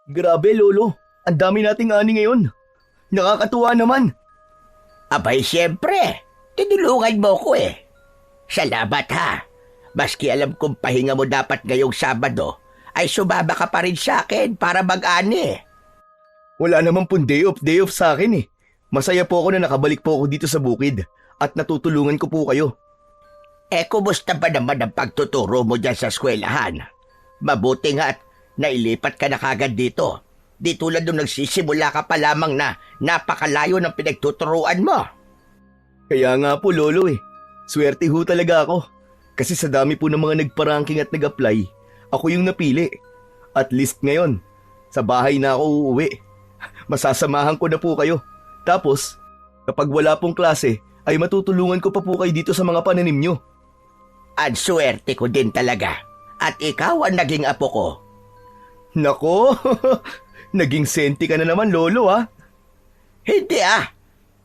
Grabe, Lolo. Ang dami nating ani ngayon. Nakakatuwa naman. Abay, siyempre. Tinulungan mo ko eh. Salamat ha. Maski alam kong pahinga mo dapat ngayong Sabado, ay sumama ka pa rin sa akin para mag-ani. Wala naman pong day off sa akin eh. Masaya po ako na nakabalik po ako dito sa bukid at natutulungan ko po kayo. Kumusta ba naman ang pagtuturo mo dyan sa eskwelahan? Mabuti nga at nailipat ka na kagad dito. Di tulad nung nagsisimula ka pa lamang na napakalayo ng pinagtuturuan mo. Kaya nga po, Lolo eh. Swerte ho talaga ako. Kasi sa dami po ng mga nagpa-ranking at nag-apply, ako yung napili. At least ngayon, sa bahay na ako uuwi. Masasamahan ko na po kayo. Tapos, kapag wala pong klase, ay matutulungan ko pa po kayo dito sa mga pananim nyo. Ang swerte ko din talaga. At ikaw ang naging apo ko. Nako, naging senti ka na naman, Lolo ah. Hindi ah.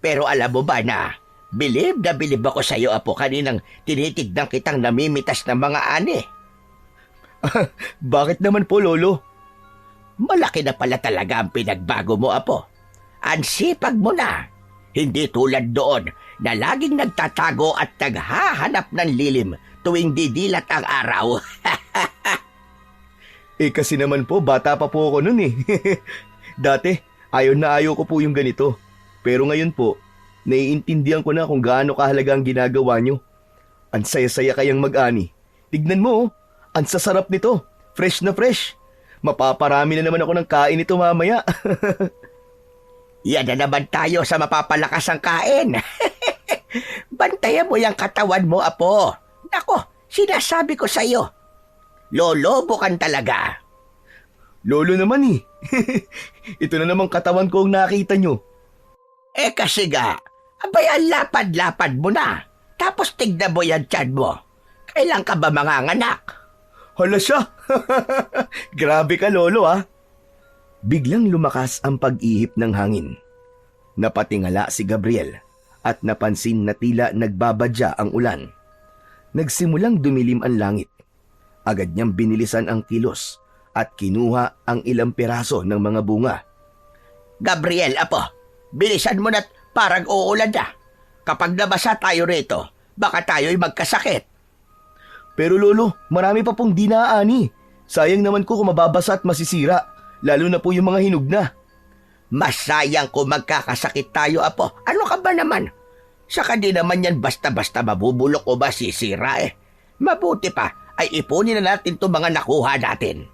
Pero alam mo ba na, bilib na bilib ako sa iyo, apo, kaninang tinitignan kitang namimitas ng mga ani. Bakit naman po, Lolo? Malaki na pala talaga ang pinagbago mo, apo. Ang sipag mo na. Hindi tulad doon na laging nagtatago at naghahanap ng lilim tuwing didilat ang araw. Kasi naman po, bata pa po ako nun eh. Dati, ayaw na ayaw ko po yung ganito. Pero ngayon po, naiintindihan ko na kung gaano kahalaga ang ginagawa nyo. Ang saya-saya kayang mag-ani. Tignan mo, ang sasarap nito. Fresh na fresh. Mapaparami na naman ako ng kain nito mamaya. Yan na naman tayo sa mapapalakas ang kain. Bantayan mo yung katawan mo, apo. Nako, sinasabi ko sa iyo. Lolobo kan talaga. Lolo naman eh. Ito na namang katawan ko ang nakita nyo. Kasi ga, abay ang lapad-lapad mo na. Tapos tignan mo yan tiyan mo. Kailan ka ba manganganak? Hala siya. Grabe ka, Lolo ah. Biglang lumakas ang pag-ihip ng hangin. Napatingala si Gabriel at napansin na tila nagbabadya ang ulan. Nagsimulang dumilim ang langit. Agad niyang binilisan ang kilos at kinuha ang ilang piraso ng mga bunga. Gabriel, apo, bilisan mo na't parang uulan na. Kapag nabasa tayo rito, baka tayo'y magkasakit. Pero Lolo, marami pa pong dinaani. Sayang naman ko kung mababasa at masisira, lalo na po yung mga hinog na. Mas sayang kung magkakasakit tayo, apo. Ano ka ba naman? Saka di naman yan basta-basta mabubulok o masisira eh. Mabuti pa ay ipunin na natin itong mga nakuha natin.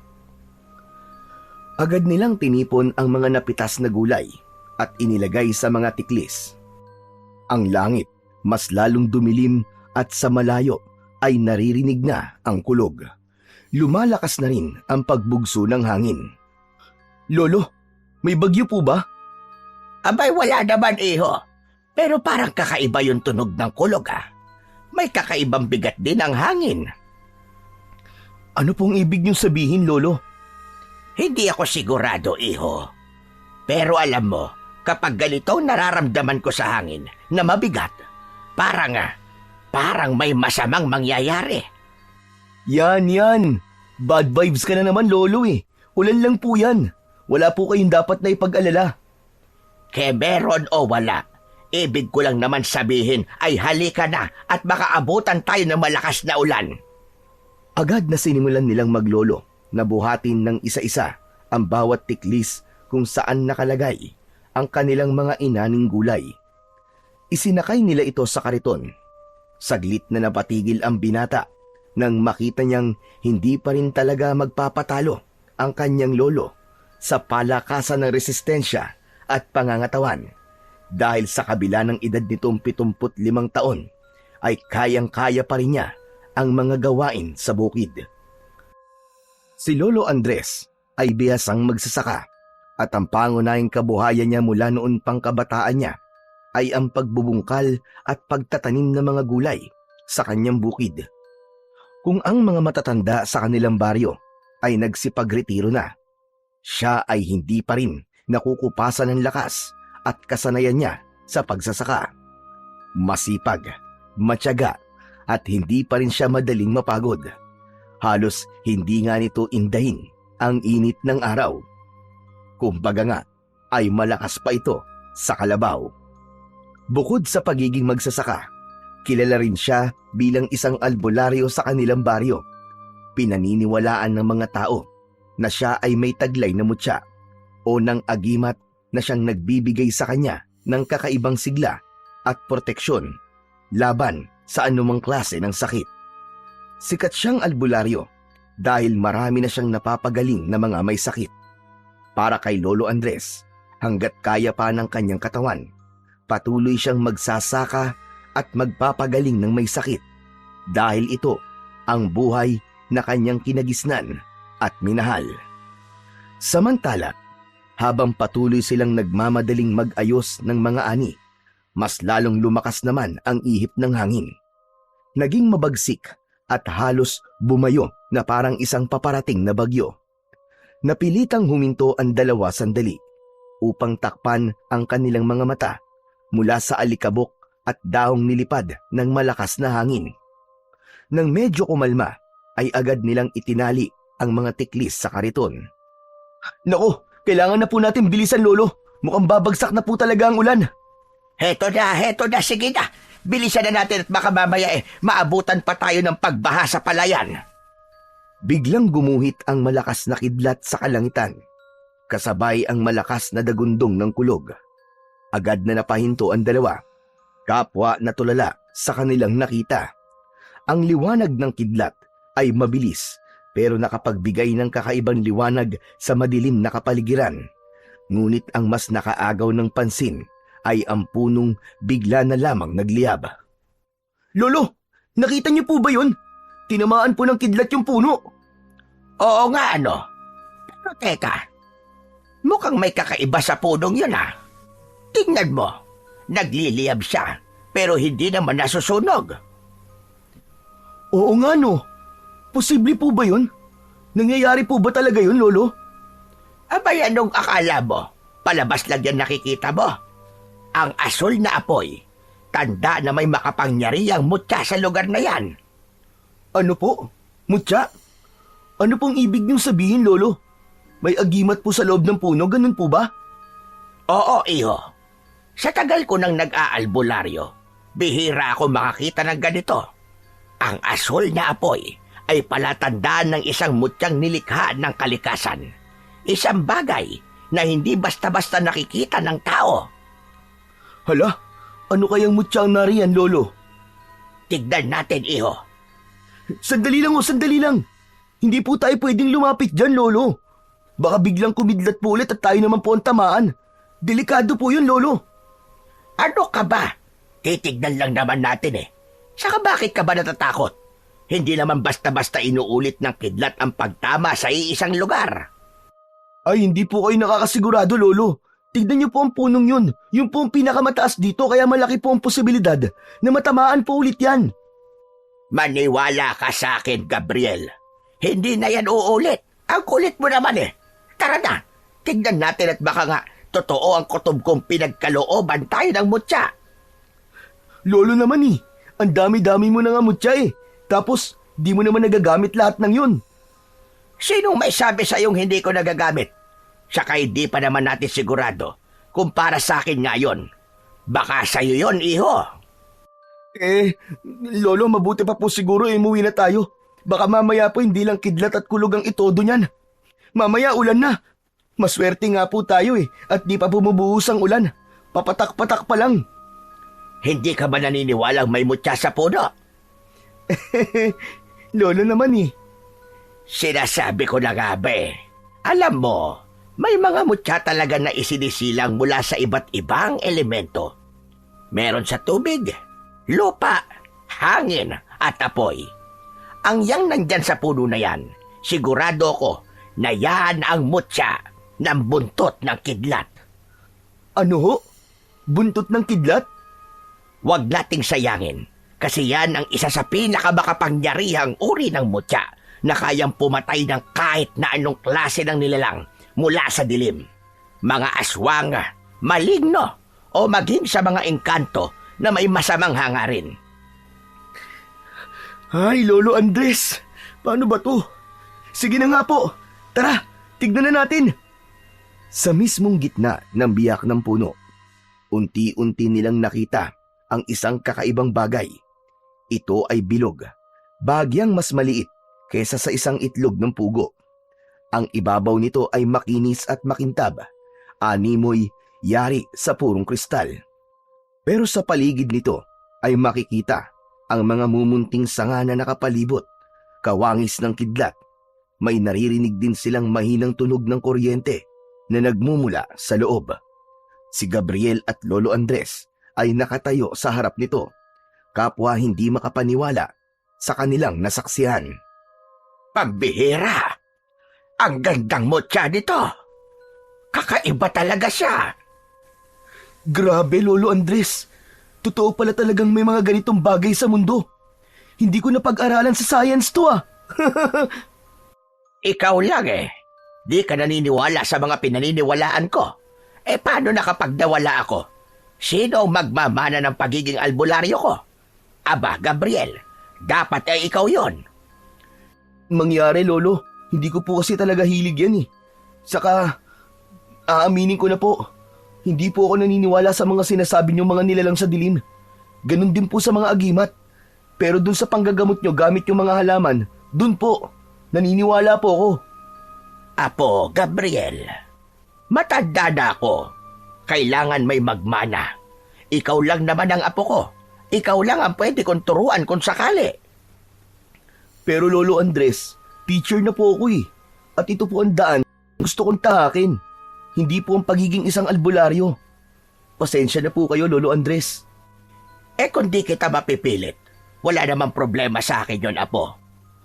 Agad nilang tinipon ang mga napitas na gulay at inilagay sa mga tiklis. Ang langit mas lalong dumilim at sa malayo ay naririnig na ang kulog. Lumalakas na rin ang pagbugso ng hangin. Lolo, may bagyo po ba? Abay, wala naman, iho. Pero parang kakaiba yung tunog ng kulog ah. May kakaibang bigat din ang hangin. Ano pong ibig niyong sabihin, Lolo? Hindi ako sigurado, iho. Pero alam mo, kapag ganito nararamdaman ko sa hangin na mabigat, parang may masamang mangyayari. Yan. Bad vibes ka na naman, Lolo eh. Ulan lang po yan. Wala po kayong dapat na ipag-alala. Kaya meron o wala, ibig ko lang naman sabihin ay halika na at baka abutan tayo ng malakas na ulan. Agad na sinimulan nilang maglolo na buhatin ng isa-isa ang bawat tiklis kung saan nakalagay ang kanilang mga inaning gulay. Isinakay nila ito sa kariton. Saglit na napatigil ang binata nang makita niyang hindi pa rin talaga magpapatalo ang kanyang lolo sa palakasan ng resistensya at pangangatawan. Dahil sa kabila ng edad nitong 75 taon, ay kayang-kaya pa rin niya ang mga gawain sa bukid. Si Lolo Andres ay bihasang magsasaka at ang pangunahing kabuhayan niya mula noon pang kabataan niya ay ang pagbubungkal at pagtatanim ng mga gulay sa kanyang bukid. Kung ang mga matatanda sa kanilang baryo ay nagsipagretiro na, siya ay hindi pa rin nakukupasan ng lakas at kasanayan niya sa pagsasaka. Masipag, matyaga, at hindi pa rin siya madaling mapagod. Halos hindi nga nito indahin ang init ng araw. Kumbaga nga, ay malakas pa ito sa kalabaw. Bukod sa pagiging magsasaka, kilala rin siya bilang isang albularyo sa kanilang baryo. Pinaniniwalaan ng mga tao na siya ay may taglay na mutya o ng agimat na siyang nagbibigay sa kanya ng kakaibang sigla at proteksyon laban sa anumang klase ng sakit. Sikat siyang albularyo dahil marami na siyang napapagaling na mga may sakit. Para kay Lolo Andres, hanggat kaya pa ng kanyang katawan, patuloy siyang magsasaka at magpapagaling ng may sakit dahil ito ang buhay na kanyang kinagisnan at minahal. Samantala, habang patuloy silang nagmamadaling mag-ayos ng mga ani, mas lalong lumakas naman ang ihip ng hangin. Naging mabagsik at halos bumayo na parang isang paparating na bagyo. Napilitang huminto ang dalawa sandali upang takpan ang kanilang mga mata mula sa alikabok at daong nilipad ng malakas na hangin. Nang medyo kumalma, ay agad nilang itinali ang mga tiklis sa kariton. Nako, kailangan na po natin bilisan, Lolo. Mukhang babagsak na po talaga ang ulan. Heto na, sige na. Bilisan na natin at baka mamaya maabutan pa tayo ng pagbaha sa palayan. Biglang gumuhit ang malakas na kidlat sa kalangitan, kasabay ang malakas na dagundong ng kulog. Agad na napahinto ang dalawa, kapwa na tulala sa kanilang nakita. Ang liwanag ng kidlat ay mabilis pero nakapagbigay ng kakaibang liwanag sa madilim na kapaligiran. Ngunit ang mas nakaagaw ng pansin ay ang punong bigla na lamang nagliyab. Lolo, nakita niyo po ba yun? Tinamaan po ng kidlat yung puno. Oo nga, ano? Pero teka, mukhang may kakaiba sa punong yun, ha? Tingnan mo, nagliliyab siya, pero hindi naman nasusunog. Oo nga, no. Posible po ba yun? Nangyayari po ba talaga yun, Lolo? Abay, anong akala mo? Palabas lang yan nakikita mo. Ang asul na apoy, tanda na may makapangyarihang mutya sa lugar na yan. Ano po? Mutya? Ano pong ibig niyong sabihin, Lolo? May agimat po sa loob ng puno, ganun po ba? Oo, iho. Sa tagal ko nang nag-aalbularyo, bihira ako makakita ng ganito. Ang asul na apoy ay palatandaan ng isang mutyang nilikha ng kalikasan. Isang bagay na hindi basta-basta nakikita ng tao. Hala, ano kayang mutyang nariyan, Lolo? Tignan natin, iho. Sandali lang. Hindi po tayo pwedeng lumapit dyan, Lolo. Baka biglang kumidlat po ulit at tayo naman po ang tamaan. Delikado po yun, Lolo. Ano ka ba? Titignan lang naman natin Saka bakit ka ba natatakot? Hindi naman basta-basta inuulit ng kidlat ang pagtama sa iisang lugar. Ay, hindi po kayo nakakasigurado, Lolo. Tignan niyo po ang punong yun. Yung po ang pinakamataas dito kaya malaki po ang posibilidad na matamaan po ulit yan. Maniwala ka sa akin, Gabriel. Hindi na yan uulit. Ang kulit mo naman Tara na, tignan natin at baka nga totoo ang kutob kong pinagkalooban tayo ng mutya. Lolo naman ang dami-dami mo na nga mutya Tapos, di mo naman nagagamit lahat ng yun. Sinong may sabi sa iyong hindi ko nagagamit? Saka hindi pa naman natin sigurado kung para sa akin nga yun. Baka sa'yo yun, iho. Lolo, mabuti pa po siguro umuwi na tayo. Baka mamaya po hindi lang kidlat at kulog ang itodo niyan. Mamaya ulan na. Maswerte nga po tayo at di pa bumubuhos ang ulan. Papatak-patak pa lang. Hindi ka ba naniniwalang may mutya sa puno? Lolo naman Sinasabi ko na nga ba Alam mo, may mga mutya talaga na isinisilang mula sa iba't ibang elemento. Meron sa tubig, lupa, hangin at apoy. Ang yang nandyan sa puno na yan, sigurado ko na yan ang mutya ng buntot ng kidlat. Ano ho? Buntot ng kidlat? Huwag nating sayangin, kasi yan ang isa sa pinakamakapangyarihang uri ng mutya na kayang pumatay ng kahit na anong klase ng nilalang mula sa dilim. Mga aswang, maligno, o maging sa mga engkanto na may masamang hangarin. Ay, Lolo Andres, paano ba to? Sige na nga po, tara, tignan na natin. Sa mismong gitna ng biyak ng puno, unti-unti nilang nakita ang isang kakaibang bagay. Ito ay bilog, bagyang mas maliit kaysa sa isang itlog ng pugo. Ang ibabaw nito ay makinis at makintab, animoy yari sa purong kristal. Pero sa paligid nito ay makikita ang mga mumunting sanga na nakapalibot, kawangis ng kidlat. May naririnig din silang mahinang tunog ng kuryente na nagmumula sa loob. Si Gabriel at Lolo Andres ay nakatayo sa harap nito, kapwa hindi makapaniwala sa kanilang nasaksihan. Pambihira! Ang gandang mutya nito! Kakaiba talaga siya! Grabe, Lolo Andres. Totoo pala talagang may mga ganitong bagay sa mundo. Hindi ko napag-aralan sa science to ah. Ikaw lang eh. Di ka naniniwala sa mga pinaniniwalaan ko. Paano nakapagdawala ako? Sino ang magmamana ng pagiging albularyo ko? Aba, Gabriel, dapat ay ikaw yon. Mangyari, Lolo. Hindi ko po kasi talaga hilig yan eh. Saka, aaminin ko na po. Hindi po ako naniniwala sa mga sinasabi niyong mga nilalang sa dilim. Ganon din po sa mga agimat. Pero dun sa panggagamot niyo gamit yung mga halaman, dun po, naniniwala po ako. Apo, Gabriel, matanda na ako. Kailangan may magmana. Ikaw lang naman ang apo ko. Ikaw lang ang pwede kong turuan kung sakali. Pero Lolo Andres, teacher na po ako eh. At ito po ang daan gusto kong tahakin. Hindi po ang pagiging isang albularyo. Pasensya na po kayo, Lolo Andres. Kung di kita mapipilit, wala namang problema sa akin yon, apo.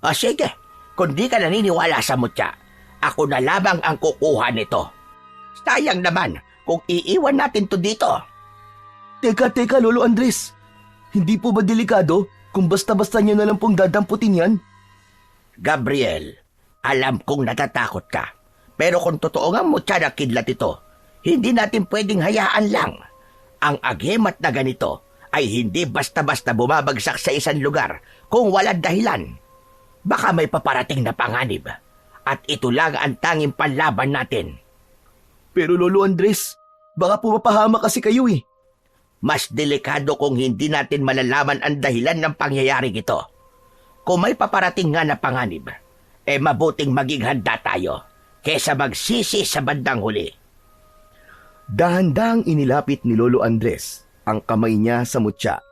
O sige, kung di ka naniniwala sa mutya, ako na lamang ang kukuha nito. Sayang naman kung iiwan natin to dito. Teka, Lolo Andres. Hindi po ba delikado kung basta-basta niyo na lang pong dadamputin yan? Gabriel, alam kong natatakot ka. Pero kung totoo nga mutya na kidlat ito, hindi natin pwedeng hayaan lang. Ang agimat na ganito ay hindi basta-basta bumabagsak sa isang lugar kung walang dahilan. Baka may paparating na panganib. At ito lang ang tanging panlaban natin. Pero Lolo Andres, baka po mapahamak kasi kayo eh. Mas delikado kung hindi natin malalaman ang dahilan ng pangyayaring ito. Kung may paparating nga na panganib, mabuting maging handa tayo kesa magsisi sa bandang huli. Dahan-dahang inilapit ni Lolo Andres ang kamay niya sa mutya.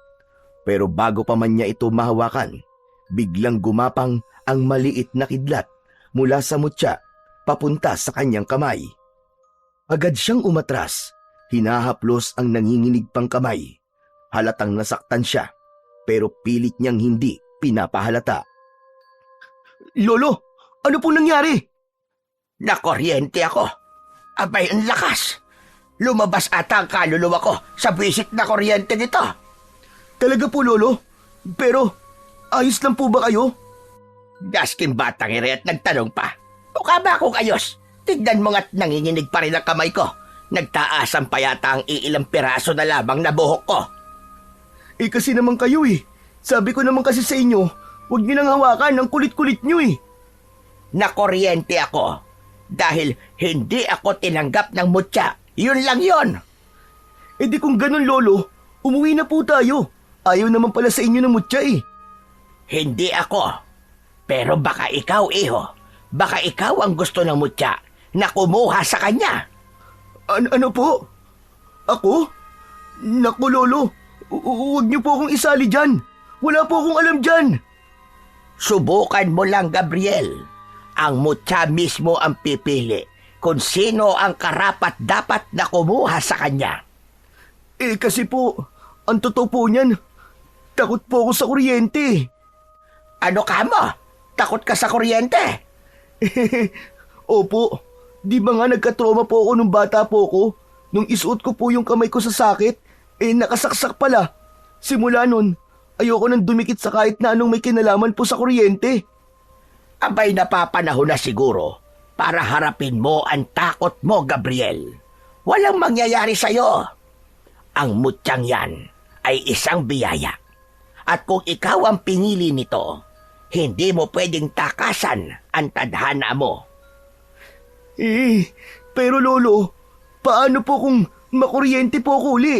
Pero bago pa man niya ito mahawakan, biglang gumapang ang maliit na kidlat mula sa mutya papunta sa kanyang kamay. Agad siyang umatras, hinahaplos ang nanginginig pang kamay. Halatang nasaktan siya, pero pilit niyang hindi pinapahalata. Lolo, ano po nangyari? Nakuryente ako. Abay, ang lakas. Lumabas ata ang kaluluwa ko sa bisit na kuryente nito. Talaga po, Lolo? Pero, ayos lang po ba kayo? Gasking batang ire at nagtanong pa. Mukha ba akong ayos? Tignan mo nga't nanginginig pa rin ang kamay ko. Nagtaasan pa yata ang iilang piraso na lamang na buhok ko. Kasi naman kayo eh. Sabi ko naman kasi sa inyo, huwag niyo nang hawakan ang kulit-kulit niyo eh. Nakuryente ako. Dahil hindi ako tinanggap ng mutya. Yun lang yun. Di kung ganun, Lolo, umuwi na po tayo. Ayaw naman pala sa inyo ng mutya eh. Hindi ako. Pero baka ikaw, iho. Baka ikaw ang gusto ng mutya na kumuha sa kanya. Ano po? Ako? Naku, Lolo. Huwag niyo po akong isali dyan. Wala po akong alam dyan. Subukan mo lang, Gabriel. Ang mutya mismo ang pipili kung sino ang karapat-dapat na kumuha sa kanya. Kasi po, ang totoo po niyan, takot po ako sa kuryente. Ano ka mo? Takot ka sa kuryente? Opo, di ba nga nagka-trauma po ako nung bata po ako? Nung isuot ko po yung kamay ko sa sakit, nakasaksak pala. Simula nun, ayoko nang dumikit sa kahit na anong may kinalaman po sa kuryente. Abay, napapanahon na siguro para harapin mo ang takot mo, Gabriel. Walang mangyayari sa'yo. Ang mutyang yan ay isang biyaya. At kung ikaw ang pinili nito, hindi mo pwedeng takasan ang tadhana mo. Pero lolo, paano po kung makuryente po ako uli?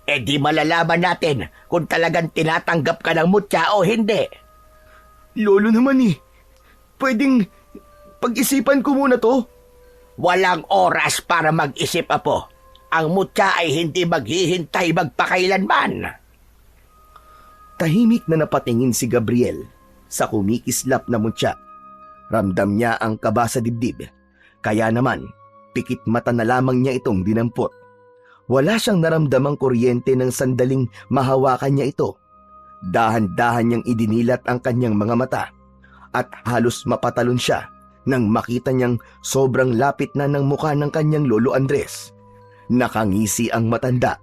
Eh di malalaman natin kung talagang tinatanggap ka ng mutya o hindi. Lolo naman eh. Pwedeng pag-isipan ko muna to. Walang oras para mag-isip, apo. Ang mutya ay hindi maghihintay magpakailanman. Tahimik na napatingin si Gabriel sa kumikislap na mutya. Ramdam niya ang kaba sa dibdib. Kaya naman, pikit mata na lamang niya itong dinampot. Wala siyang naramdamang kuryente ng sandaling mahawakan niya ito. Dahan-dahan niyang idinilat ang kanyang mga mata at halos mapatalon siya nang makita niyang sobrang lapit na ng mukha ng kanyang lolo Andres. Nakangisi ang matanda,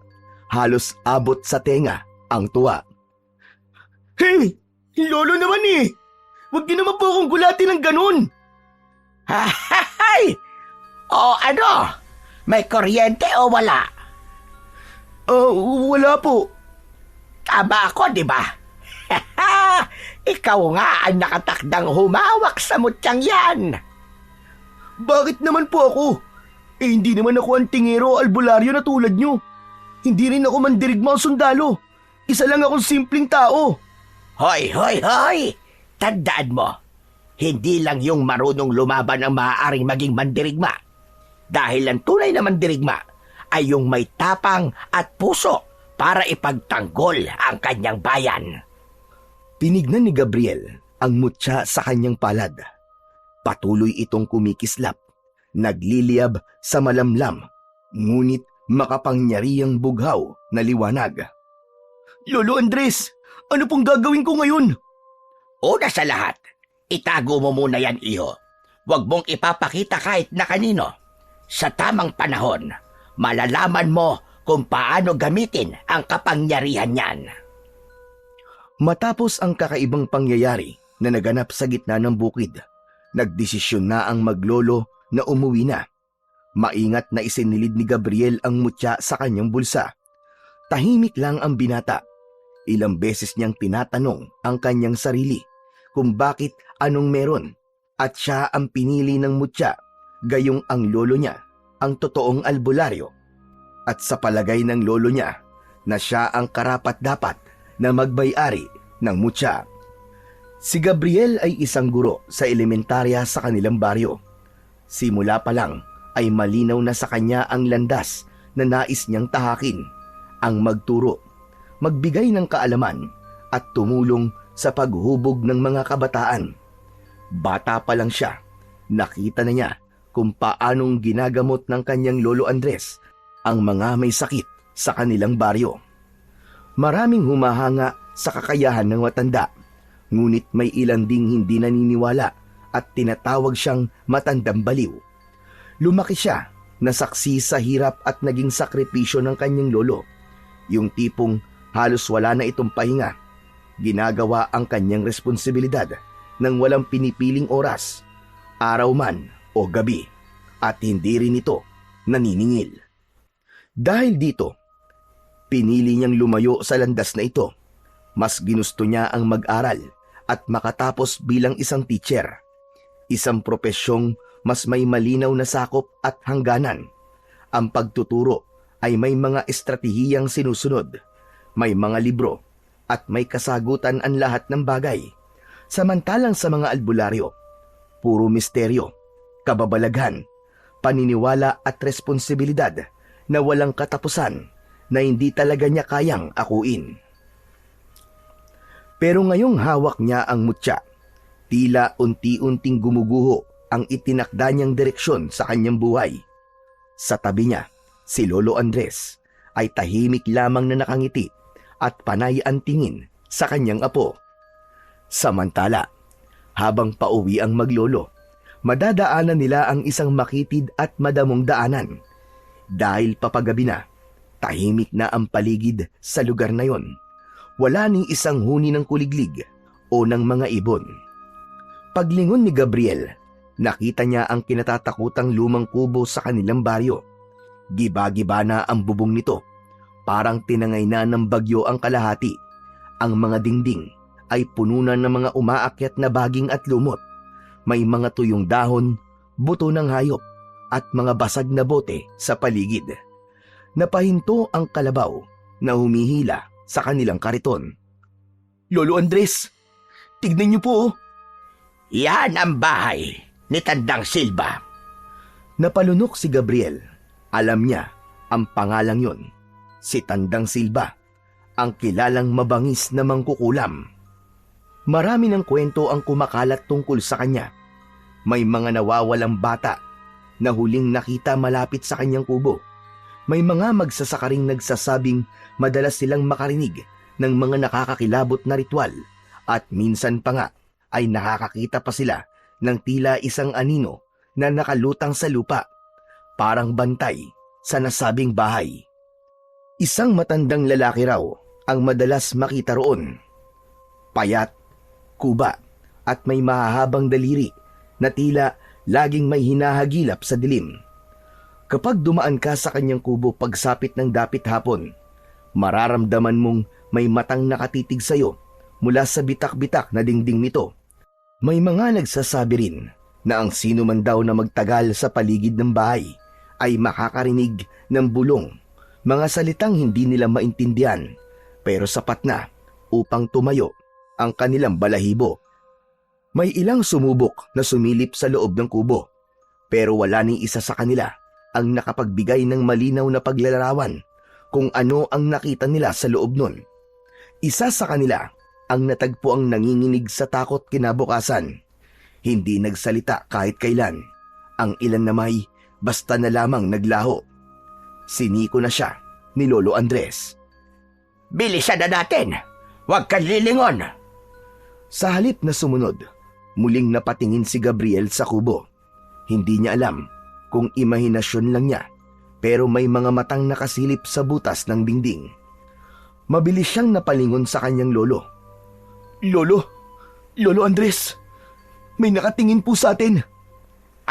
halos abot sa tenga ang tuwa. Hey! Lolo naman eh! Huwag niyo naman po akong gulatin ng ganun! Hahahay! O ano? May kuryente o wala? Wala po. Tama ako, di ba? Ikaw nga ang nakatakdang humawak sa mutyang yan. Bakit naman po ako? Eh hindi naman ako ang tingero o albularyo na tulad nyo. Hindi rin ako mandirigma o sundalo. Isa lang akong simpleng tao. Hoy, hoy, hoy! Tandaan mo, hindi lang yung marunong lumaban ang maaaring maging mandirigma. Dahil ang tunay na mandirigma ay yung may tapang at puso para ipagtanggol ang kanyang bayan. Tinignan ni Gabriel ang mutya sa kanyang palad. Patuloy itong kumikislap, nagliliyab sa malamlam, ngunit makapangyarihang bughaw na liwanag. Lolo Andres, ano pong gagawin ko ngayon? Una sa lahat, itago mo muna yan, iho. Huwag mong ipapakita kahit na kanino. Sa tamang panahon, malalaman mo kung paano gamitin ang kapangyarihan niyan. Matapos ang kakaibang pangyayari na naganap sa gitna ng bukid, nagdesisyon na ang maglolo na umuwi na. Maingat na isinilid ni Gabriel ang mutya sa kanyang bulsa. Tahimik lang ang binata. Ilang beses niyang tinatanong ang kanyang sarili kung bakit anong meron at siya ang pinili ng mutya, gayong ang lolo niya ang totoong albularyo. At sa palagay ng lolo niya na siya ang karapat-dapat na magbayari ng mutya. Si Gabriel ay isang guro sa elementarya sa kanilang baryo. Simula pa lang ay malinaw na sa kanya ang landas na nais niyang tahakin, ang magturo, magbigay ng kaalaman at tumulong sa paghubog ng mga kabataan. Bata pa lang siya, nakita na niya kung paanong ginagamot ng kanyang lolo Andres ang mga may sakit sa kanilang baryo. Maraming humahanga sa kakayahan ng matanda, ngunit may ilan ding hindi naniniwala at tinatawag siyang matandang baliw. Lumaki siya na saksi sa hirap at naging sakripisyo ng kanyang lolo, yung tipong halos wala na itong pahinga. Ginagawa ang kanyang responsibilidad nang walang pinipiling oras, araw man o gabi, at hindi rin ito naniningil. Dahil dito, pinili niyang lumayo sa landas na ito. Mas ginusto niya ang mag-aral at makatapos bilang isang teacher. Isang propesyong mas may malinaw na sakop at hangganan. Ang pagtuturo ay may mga estratehiyang sinusunod, may mga libro, at may kasagutan ang lahat ng bagay. Samantalang sa mga albularyo, puro misteryo, kababalaghan, paniniwala at responsibilidad na walang katapusan na hindi talaga niya kayang akuin. Pero ngayong hawak niya ang mutya, tila unti-unting gumuguho ang itinakda niyang direksyon sa kanyang buhay. Sa tabi niya, si Lolo Andres ay tahimik lamang na nakangiti at panay ang tingin sa kanyang apo. Samantala, habang pauwi ang maglolo, madadaanan nila ang isang makitid at madamong daanan. Dahil papagabi na, tahimik na ang paligid sa lugar na yon. Wala ning isang huni ng kuliglig o ng mga ibon. Paglingon ni Gabriel, nakita niya ang kinatatakutang lumang kubo sa kanilang baryo. Giba-giba na ang bubong nito. Parang tinangay na ng bagyo ang kalahati. Ang mga dingding ay puno na ng mga umaakyat na baging at lumot. May mga tuyong dahon, buto ng hayop, at mga basag na bote sa paligid. Napahinto ang kalabaw na humihila sa kanilang kariton. Lolo Andres, tignan niyo po oh. Yan ang bahay ni Tandang Silva. Napalunok si Gabriel. Alam niya ang pangalang yon. Si Tandang Silva, ang kilalang mabangis na mangkukulam. Marami ng kwento ang kumakalat tungkol sa kanya. May mga nawawalang bata na huling nakita malapit sa kanyang kubo. May mga magsasakaring nagsasabing madalas silang makarinig ng mga nakakakilabot na ritual at minsan pa nga ay nakakakita pa sila ng tila isang anino na nakalutang sa lupa, parang bantay sa nasabing bahay. Isang matandang lalaki raw ang madalas makita roon. Payat, kuba at may mahahabang daliri na tila laging may hinahagilap sa dilim. Kapag dumaan ka sa kanyang kubo pagsapit ng dapit hapon, mararamdaman mong may matang nakatitig sa'yo mula sa bitak-bitak na dingding nito. May mga nagsasabi rin na ang sino man daw na magtagal sa paligid ng bahay ay makakarinig ng bulong, mga salitang hindi nila maintindihan pero sapat na upang tumayo ang kanilang balahibo. May ilang sumubok na sumilip sa loob ng kubo pero wala ni isa sa kanila ang nakapagbigay ng malinaw na paglalarawan kung ano ang nakita nila sa loob nun. Isa sa kanila ang natagpo ang nanginginig sa takot kinabukasan. Hindi nagsalita kahit kailan. Ang ilan na may basta na lamang naglaho. Siniko na siya ni Lolo Andres. Bilisan na natin! Huwag kang lilingon! Sa halip na sumunod, muling napatingin si Gabriel sa kubo. Hindi niya alam kung imahinasyon lang niya, pero may mga matang nakasilip sa butas ng dingding. Mabilis siyang napalingon sa kanyang lolo. Lolo Andres, may nakatingin po sa atin.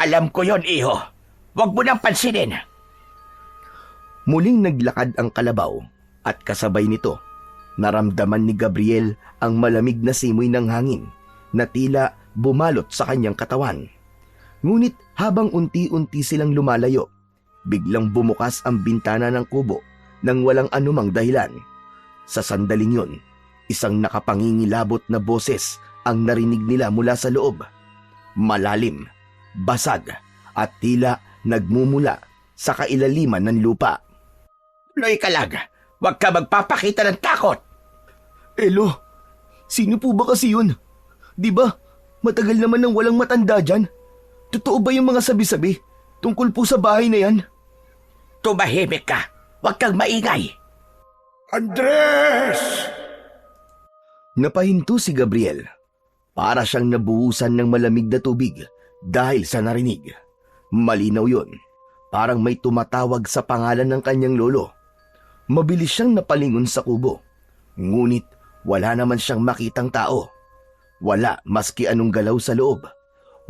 Alam ko yon, iho. Huwag mo nang pansinin. Muling naglakad ang kalabaw at kasabay nito, naramdaman ni Gabriel ang malamig na simoy ng hangin na tila bumalot sa kanyang katawan. Ngunit habang unti-unti silang lumalayo, biglang bumukas ang bintana ng kubo nang walang anumang dahilan. Sa sandaling yun, isang nakapangingilabot na boses ang narinig nila mula sa loob. Malalim, basag, at tila nagmumula sa kailaliman ng lupa. Loy Kalag, huwag ka magpapakita ng takot! Elo, sino po ba kasi yun? Di ba, matagal naman nang walang matanda dyan? Totoo ba yung mga sabi-sabi tungkol po sa bahay na yan? Tumahimik ka! Huwag kang maingay! Andres! Napahinto si Gabriel. Para siyang nabuhusan ng malamig na tubig dahil sa narinig. Malinaw yun. Parang may tumatawag sa pangalan ng kanyang lolo. Mabilis siyang napalingon sa kubo. Ngunit wala naman siyang makitang tao. Wala maski anong galaw sa loob.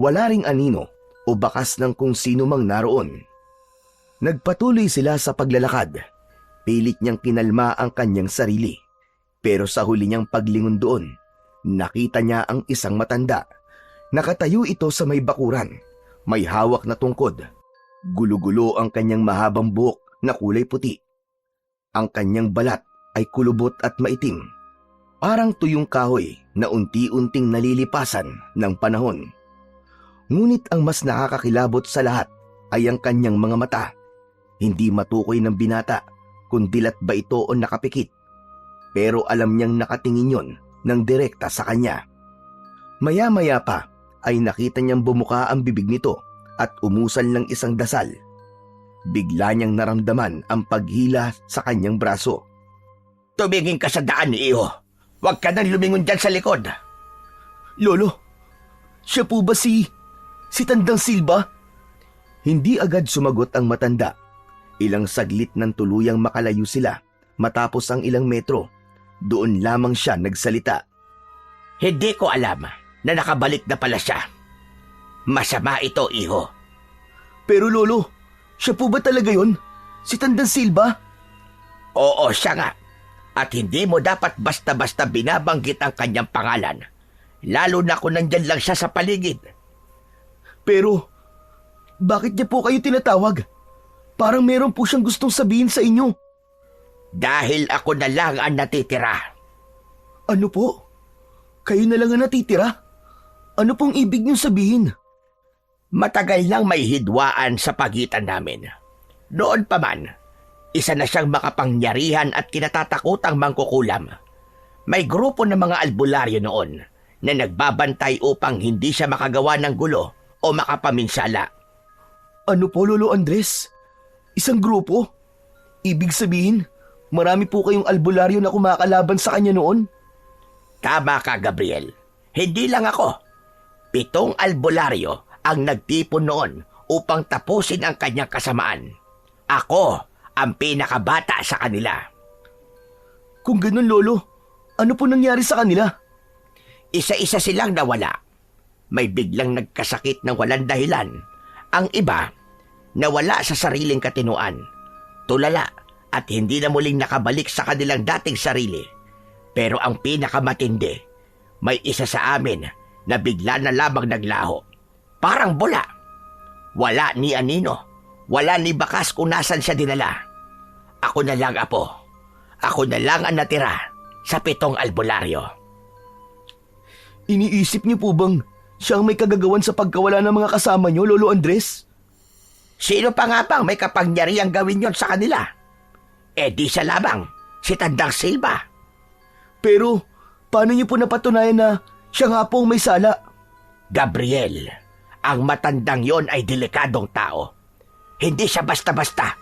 Wala ring anino o bakas ng kung sino mang naroon. Nagpatuloy sila sa paglalakad. Pilit niyang kinalma ang kanyang sarili. Pero sa huli niyang paglingon doon, nakita niya ang isang matanda. Nakatayo ito sa may bakuran. May hawak na tungkod. Gulo-gulo ang kanyang mahabang buhok na kulay puti. Ang kanyang balat ay kulubot at maitim. Parang tuyong kahoy na unti-unting nalilipasan ng panahon. Ngunit ang mas nakakakilabot sa lahat ay ang kanyang mga mata. Hindi matukoy ng binata kung dilat ba ito o nakapikit. Pero alam niyang nakatingin yon ng direkta sa kanya. Maya-maya pa ay nakita niyang bumuka ang bibig nito at umusal ng isang dasal. Bigla niyang naramdaman ang paghila sa kanyang braso. Tumingin ka sa daan, iho. Huwag ka nang lumingon dyan sa likod. Lolo, siya po ba si Tandang Silva? Hindi agad sumagot ang matanda. Ilang saglit nang tuluyang makalayo sila matapos ang ilang metro. Doon lamang siya nagsalita. Hindi ko alam na nakabalik na pala siya. Masama ito, iho. Pero lolo, siya po ba talaga yon? Si Tandang Silva? Oo, siya nga. At hindi mo dapat basta-basta binabanggit ang kanyang pangalan. Lalo na kung nandyan lang siya sa paligid. Pero Bakit niya po kayo tinatawag? Parang meron po siyang gustong sabihin sa inyo. Dahil ako na lang ang natitira. Ano po? Kayo na lang ang natitira? Ano pong ibig niyong sabihin? Matagal nang may hidwaan sa pagitan namin. Noon pa man, isa na siyang makapangyarihan at kinatatakutang mangkukulam. May grupo ng mga albularyo noon na nagbabantay upang hindi siya makagawa ng gulo o makapaminsala. Ano po, Lolo Andres? Isang grupo? Ibig sabihin, marami po kayong albularyo na kumakalaban sa kanya noon? Tama ka, Gabriel. Hindi lang ako. 7 albularyo ang nagtipon noon upang tapusin ang kanyang kasamaan. Ako ang pinakabata sa kanila. Kung ganun, Lolo, ano po nangyari sa kanila? Isa-isa silang nawala. May biglang nagkasakit ng walang dahilan. Ang iba, nawala sa sariling katinuan. Tulala at hindi na muling nakabalik sa kanilang dating sarili. Pero ang pinakamatindi, may isa sa amin na bigla na lamang naglaho. Parang bula. Wala ni anino. Wala ni bakas kung nasan siya dinala. Ako na lang, Apo. Ako na lang ang natira sa 7 albularyo. Iniisip niyo po bang siya ang may kagagawan sa pagkawala ng mga kasama niyo, Lolo Andres? Sino pa nga bang may kapangyarihang gawin yon sa kanila? Di siya lamang, si Tandang Silva. Pero, paano niyo po napatunayan na siya nga po ang may sala? Gabriel, ang matandang yon ay delikadong tao. Hindi siya basta-basta.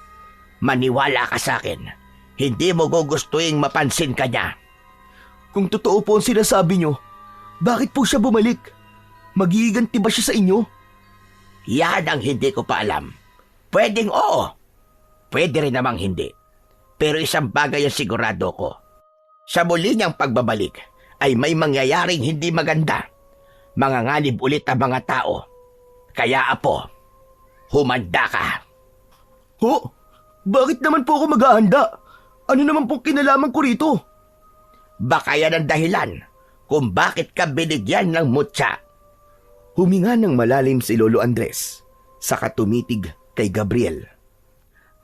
Maniwala ka sa akin. Hindi mo gugustuhin mapansin ka niya. Kung totoo po ang sinasabi niyo, bakit po siya bumalik? Magiganti ba siya sa inyo? Yan ang hindi ko pa alam. Pwedeng oo. Pwede rin namang hindi. Pero isang bagay ang sigurado ko. Sa muli niyang pagbabalik ay may mangyayaring hindi maganda. Manganganib ulit ang mga tao. Kaya, Apo, humanda ka. Ho? Bakit naman po ako maghahanda? Ano naman pong kinalaman ko rito? Baka yan ang dahilan kung bakit ka binigyan ng mutya. Huminga ng malalim si Lolo Andres, saka tumitig kay Gabriel.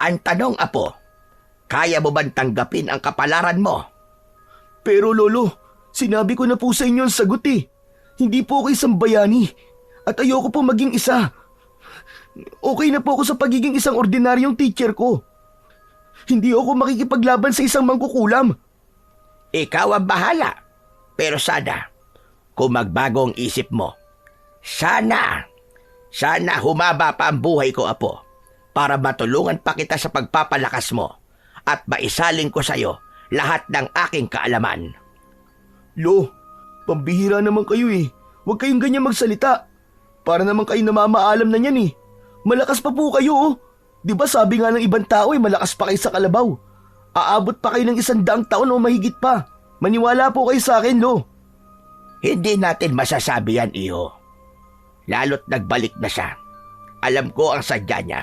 Ang tanong, Apo, kaya mo bang tanggapin ang kapalaran mo? Pero Lolo, sinabi ko na po sa inyo ang sagot eh. Hindi po ako isang bayani at ayoko po maging isa. Okay na po ako sa pagiging isang ordinaryong teacher ko. Hindi ako makikipaglaban sa isang mangkukulam. Ikaw ang bahala. Pero sana, kung magbago ang isip mo, sana humaba pa ang buhay ko, Apo, para matulungan pa kita sa pagpapalakas mo at maisaling ko sa iyo lahat ng aking kaalaman. Lo, pambihira naman kayo eh. Huwag kayong ganyan magsalita. Para naman kayo namamaalam na niyan eh. Malakas pa po kayo oh. Di ba sabi nga ng ibang tao malakas pa kayo sa kalabaw. Aabot pa kayo ng 100 taon o mahigit pa. Maniwala po kayo sa akin, Lo. Hindi natin masasabi yan, Iho. Lalo't nagbalik na siya. Alam ko ang sadya niya.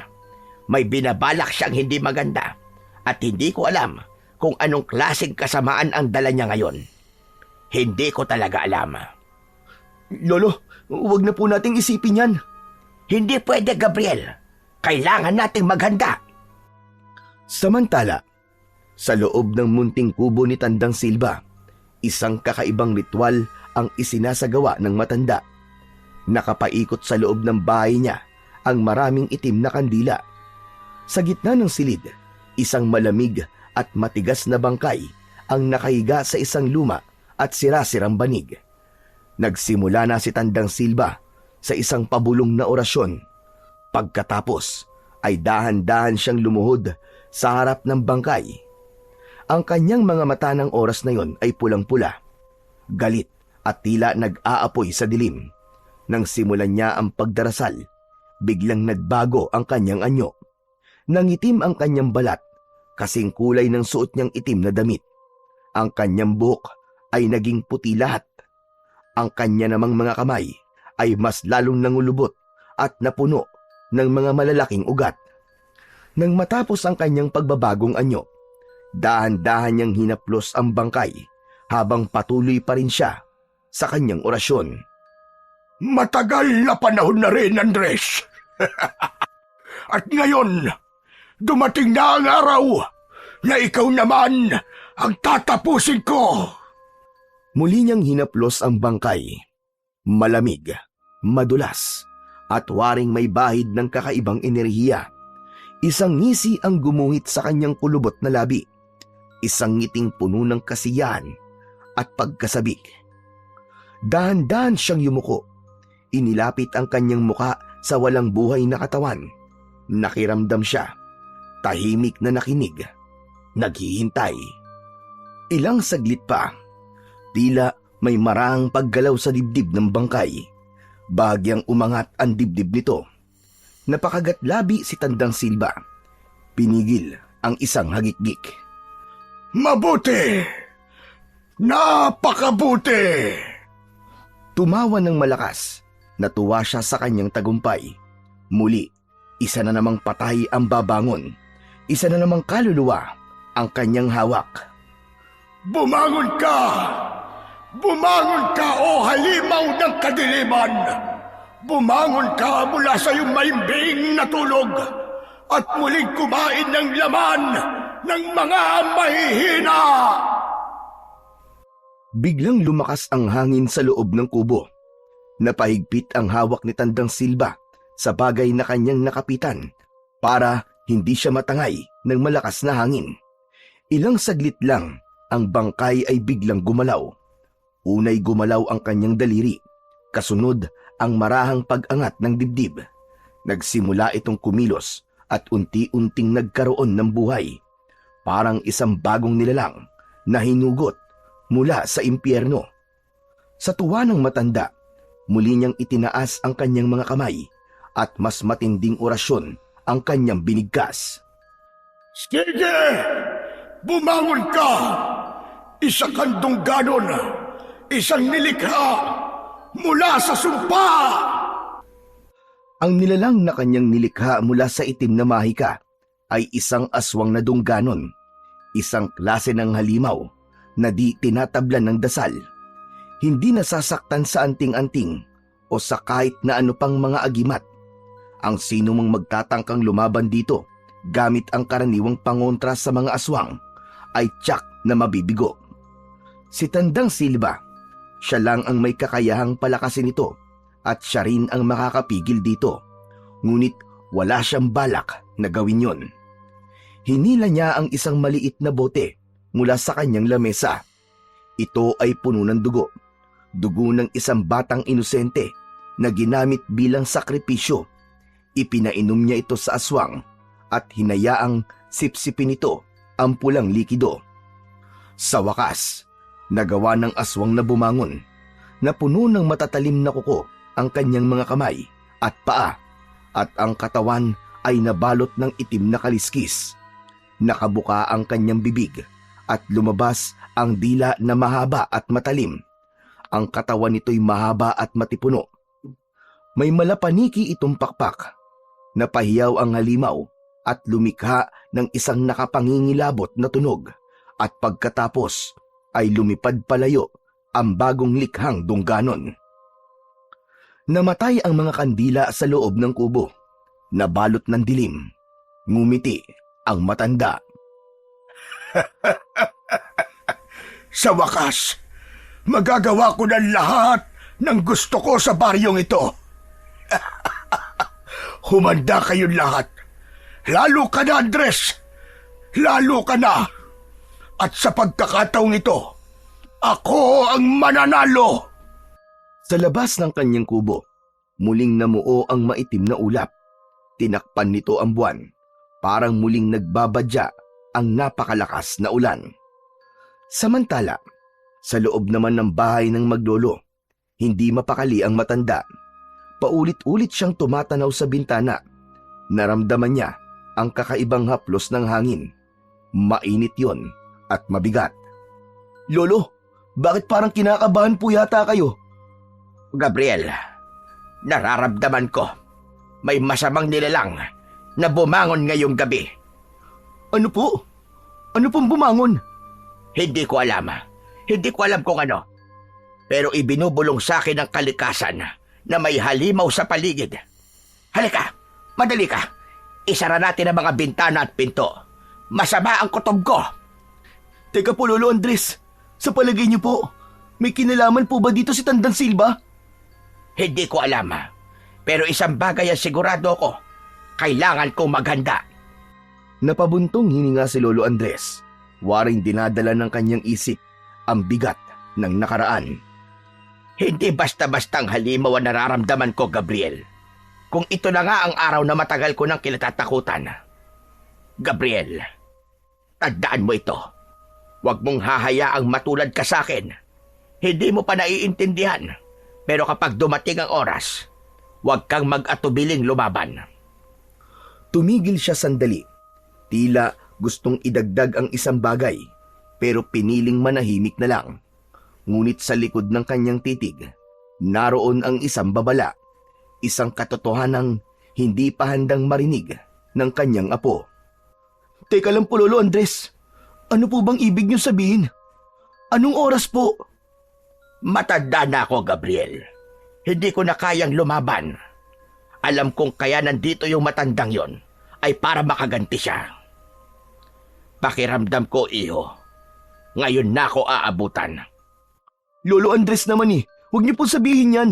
May binabalak siyang hindi maganda at hindi ko alam kung anong klaseng kasamaan ang dala niya ngayon. Hindi ko talaga alam. Lolo, huwag na po nating isipin yan. Hindi pwede, Gabriel. Kailangan nating maghanda. Samantala, sa loob ng munting kubo ni Tandang Silva, isang kakaibang ritual ang isinasagawa ng matanda. Nakapaikot sa loob ng bahay niya ang maraming itim na kandila. Sa gitna ng silid, isang malamig at matigas na bangkay ang nakahiga sa isang luma at sirasirang banig. Nagsimula na si Tandang Silva sa isang pabulong na orasyon. Pagkatapos ay dahan-dahan siyang lumuhod sa harap ng bangkay. Ang kanyang mga mata ng oras na yon ay pulang-pula, galit at tila nag-aapoy sa dilim. Nang simulan niya ang pagdarasal, biglang nagbago ang kanyang anyo. Nangitim ang kanyang balat, kasing kulay ng suot niyang itim na damit. Ang kanyang buhok ay naging puti lahat. Ang kanya namang mga kamay ay mas lalong nangulubot at napuno ng mga malalaking ugat. Nang matapos ang kanyang pagbabagong anyo, dahan-dahan niyang hinaplos ang bangkay habang patuloy pa rin siya sa kanyang orasyon. Matagal na panahon na rin, Andres. At ngayon, dumating na ang araw na ikaw naman ang tatapusin ko. Muli niyang hinaplos ang bangkay. Malamig, madulas, at waring may bahid ng kakaibang enerhiya. Isang ngisi ang gumuhit sa kanyang kulubot na labi. Isang ngiting puno ng kasiyahan at pagkasabik. Dahan-dahan siyang yumuko. Inilapit ang kanyang muka sa walang buhay na katawan. Nakiramdam siya. Tahimik na nakinig. Naghihintay. Ilang saglit pa. Tila may marahang paggalaw sa dibdib ng bangkay. Bahagyang umangat ang dibdib nito. Napakagatlabi si Tandang Silba. Pinigil ang isang hagikgik. Mabuti! Napakabuti! Tumawa ng malakas. Natuwa siya sa kanyang tagumpay. Muli, isa na namang patay ang babangon. Isa na namang kaluluwa ang kanyang hawak. Bumangon ka! Bumangon ka, o halimaw ng kadiliman! Bumangon ka mula sa iyong maimbing na tulog at muling kumain ng laman ng mga mahihina! Biglang lumakas ang hangin sa loob ng kubo. Napahigpit ang hawak ni Tandang Silba sa bagay na kanyang nakapitan para hindi siya matangay ng malakas na hangin. Ilang saglit lang, ang bangkay ay biglang gumalaw. Unay gumalaw ang kanyang daliri, kasunod ang marahang pag-angat ng dibdib. Nagsimula itong kumilos at unti-unting nagkaroon ng buhay. Parang isang bagong nilalang na hinugot mula sa impyerno. Sa tuwa ng matanda, muli niyang itinaas ang kanyang mga kamay at mas matinding orasyon ang kanyang binigkas. Sige! Bumangon ka! Isa kang dungganon! Isang nilikha mula sa sumpa! Ang nilalang na kanyang nilikha mula sa itim na mahika ay isang aswang na dungganon, isang klase ng halimaw na di tinatablan ng dasal. Hindi nasasaktan sa anting-anting o sa kahit na ano pang mga agimat. Ang sino mang magtatangkang lumaban dito gamit ang karaniwang pangontra sa mga aswang ay tiyak na mabibigo. Si Tandang Silba, siya lang ang may kakayahang palakasin ito at siya rin ang makakapigil dito. Ngunit wala siyang balak na gawin yon. Hinila niya ang isang maliit na bote mula sa kanyang lamesa. Ito ay puno ng dugo. Dugo ng isang batang inosente na ginamit bilang sakripisyo. Ipinainom niya ito sa aswang at hinayaang sipsipin ito ang pulang likido. Sa wakas, nagawa ng aswang na bumangon, na puno ng matatalim na kuko ang kanyang mga kamay at paa, at ang katawan ay nabalot ng itim na kaliskis. Nakabuka ang kanyang bibig at lumabas ang dila na mahaba at matalim. Ang katawan nito'y mahaba at matipuno. May malapaniki itong pakpak. Napahiyaw ang halimaw at lumikha ng isang nakapangingilabot na tunog, at pagkatapos ay lumipad palayo ang bagong likhang dungganon. Namatay ang mga kandila sa loob ng kubo. Nabalot ng dilim. Ngumiti ang matanda. Sa wakas, magagawa ko ng lahat ng gusto ko sa baryong ito. Humanda kayong lahat. Lalo ka na, Andres. Lalo ka na. At sa pagkakataong ito, ako ang mananalo. Sa labas ng kanyang kubo, muling namuo ang maitim na ulap. Tinakpan nito ang buwan. Parang muling nagbabadya ang napakalakas na ulan. Samantala, sa loob naman ng bahay ng maglolo, hindi mapakali ang matanda. Paulit-ulit siyang tumatanaw sa bintana. Naramdaman niya ang kakaibang haplos ng hangin. Mainit yon at mabigat. Lolo, bakit parang kinakabahan po yata kayo? Gabriel, nararamdaman ko may masamang nilalang na bumangon ngayong gabi. Ano po? Ano pong bumangon? Hindi ko alam. Hindi ko alam kung ano. Pero ibinubulong sa akin ng kalikasan na may halimaw sa paligid. Halika, madali ka. Isara natin ang mga bintana at pinto. Masama ang kutob ko. Teka po, Lolo Andres. Sa palagay niyo po, may kinalaman po ba dito si Tandang Silva? Hindi ko alam. Pero isang bagay ang sigurado ko. Kailangan kong maghanda. Napabuntong hininga si Lolo Andres. Waring dinadala ng kanyang isip ang bigat ng nakaraan. Hindi basta-bastang halimaw ang nararamdaman ko, Gabriel. Kung ito na nga ang araw na matagal ko nang kinatatakutan. Gabriel, tandaan mo ito. Huwag mong hahayaang matulad ka sa akin. Hindi mo pa naiintindihan. Pero kapag dumating ang oras, huwag kang mag-atubiling lumaban. Tumigil siya sandali. Tila gustong idagdag ang isang bagay, pero piniling manahimik na lang. Ngunit sa likod ng kanyang titig, naroon ang isang babala, isang katotohanang hindi pa handang marinig ng kanyang apo. Teka lang po, Lolo Andres. Ano po bang ibig niyo sabihin? Anong oras po? Matanda na ako, Gabriel. Hindi ko na kayang lumaban. Alam kong kaya nandito yung matandang yon ay para makaganti siya. Pakiramdam ko, iho. Ngayon na ako aabutan. Lolo Andres naman huwag niyo po sabihin yan.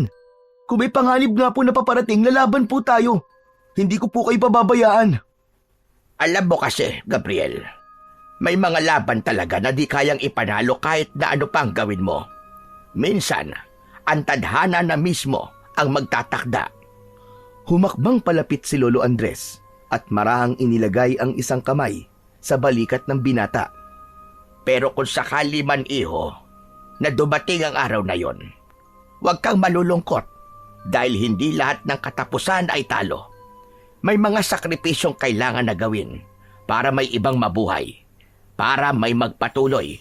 Kung may panganib nga po na paparating, lalaban po tayo. Hindi ko po kayo pababayaan. Alam mo kasi, Gabriel, may mga laban talaga na di kayang ipanalo kahit na ano pang gawin mo. Minsan, ang tadhana na mismo ang magtatakda. Humakbang palapit si Lolo Andres at marahang inilagay ang isang kamay sa balikat ng binata. Pero kung sakali man, iho, na dumating ang araw na yon, huwag kang malulungkot dahil hindi lahat ng katapusan ay talo. May mga sakripisyong kailangan na gawin para may ibang mabuhay, para may magpatuloy.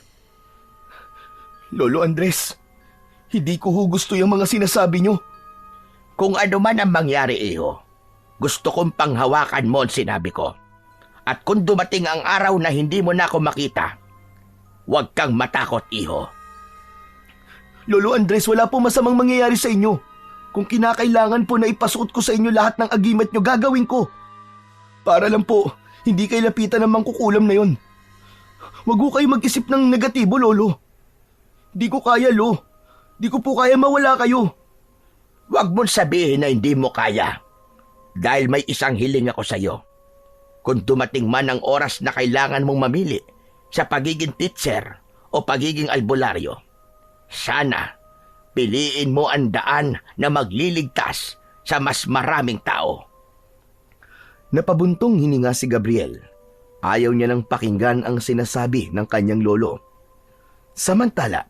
Lolo Andres, hindi ko gusto yung mga sinasabi nyo. Kung ano man ang mangyari, iho, gusto kong panghawakan mo ang sinabi ko. At kung dumating ang araw na hindi mo na ako makita, huwag kang matakot, iho. Lolo Andres, wala po masamang mangyayari sa inyo. Kung kinakailangan po na ipasuot ko sa inyo lahat ng agimat nyo, gagawin ko. Para lang po, hindi kayo lapitan ng mangkukulam na yon. Huwag ko kayo mag-isip ng negatibo, Lolo. Di ko kaya, Lo. Di ko po kaya mawala kayo. Huwag mong sabihin na hindi mo kaya. Dahil may isang hiling ako sa iyo. Kung dumating man ang oras na kailangan mong mamili sa pagiging teacher o pagiging albularyo, sana piliin mo ang daan na magliligtas sa mas maraming tao. Napabuntong hininga si Gabriel. Ayaw niya nang pakinggan ang sinasabi ng kanyang lolo. Samantala,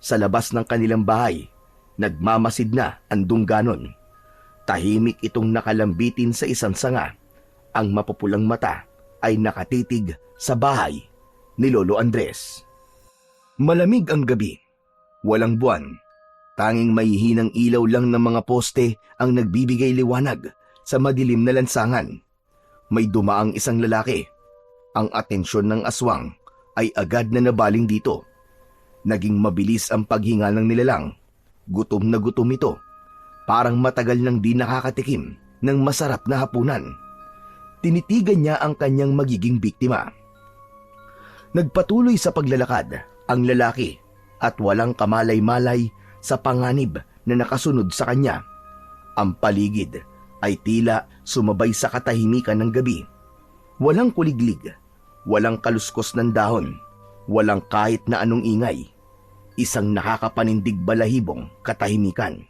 sa labas ng kanilang bahay, nagmamasid na ang dungganon. Tahimik itong nakalambitin sa isang sanga. Ang mapupulang mata ay nakatitig sa bahay ni Lolo Andres. Malamig ang gabi. Walang buwan. Tanging may hinang ilaw lang ng mga poste ang nagbibigay liwanag sa madilim na lansangan. May dumaang isang lalaki. Ang atensyon ng aswang ay agad na nabaling dito. Naging mabilis ang paghinga ng nilalang. Gutom na gutom ito. Parang matagal nang di nakakatikim ng masarap na hapunan. Tinitigan niya ang kanyang magiging biktima. Nagpatuloy sa paglalakad ang lalaki at walang kamalay-malay sa panganib na nakasunod sa kanya. Ang paligid ay tila sumabay sa katahimikan ng gabi. Walang kuliglig, walang kaluskos ng dahon, walang kahit na anong ingay. Isang nakakapanindig balahibong katahimikan.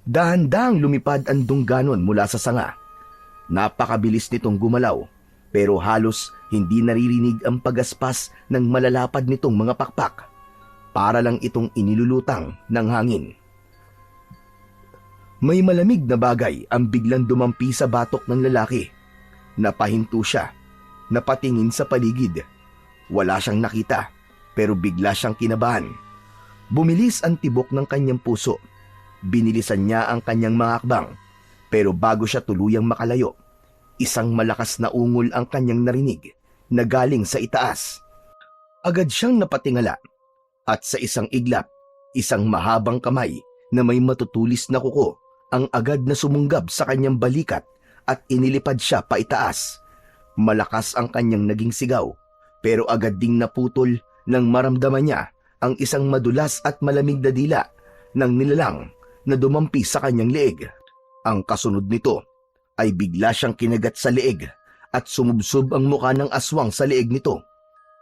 Dahan-dahang lumipad ang dungganon mula sa sanga. Napakabilis nitong gumalaw, pero halos hindi naririnig ang pagaspas ng malalapad nitong mga pakpak. Para lang itong inilulutang ng hangin. May malamig na bagay ang biglang dumampi sa batok ng lalaki. Napahinto siya, napatingin sa paligid. Wala siyang nakita, pero bigla siyang kinabahan. Bumilis ang tibok ng kanyang puso. Binilisan niya ang kanyang mga hakbang, pero bago siya tuluyang makalayo, isang malakas na ungol ang kanyang narinig na galing sa itaas. Agad siyang napatingala. At sa isang iglap, isang mahabang kamay na may matutulis na kuko ang agad na sumunggab sa kanyang balikat at inilipad siya paitaas. Malakas ang kanyang naging sigaw, pero agad ding naputol nang maramdaman niya ang isang madulas at malamig na dila ng nilalang na dumampi sa kanyang leeg. Ang kasunod nito ay bigla siyang kinagat sa leeg at sumubsob ang muka ng aswang sa leeg nito.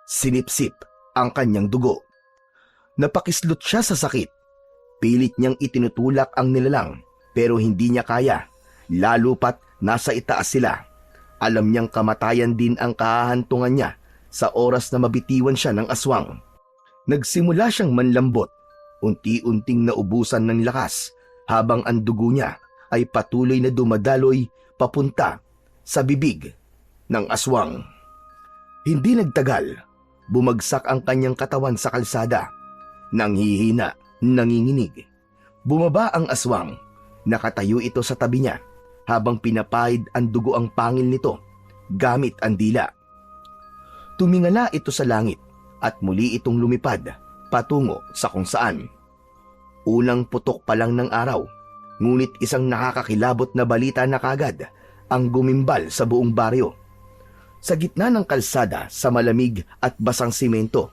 Sinipsip ang kanyang dugo. Napakislot siya sa sakit. Pilit niyang itinutulak ang nilalang pero hindi niya kaya, lalo pat nasa itaas sila. Alam niyang kamatayan din ang kahahantungan niya sa oras na mabitiwan siya ng aswang. Nagsimula siyang manlambot, unti-unting naubusan ng lakas habang ang dugo niya ay patuloy na dumadaloy papunta sa bibig ng aswang. Hindi nagtagal, bumagsak ang kanyang katawan sa kalsada. Nanghihina, nanginginig. Bumaba ang aswang. Nakatayo ito sa tabi niya habang pinapahid ang dugo ang pangil nito gamit ang dila. Tumingala ito sa langit at muli itong lumipad patungo sa kung saan. Unang putok pa lang ng araw, ngunit isang nakakakilabot na balita na kagad ang gumimbal sa buong baryo. Sa gitna ng kalsada sa malamig at basang simento,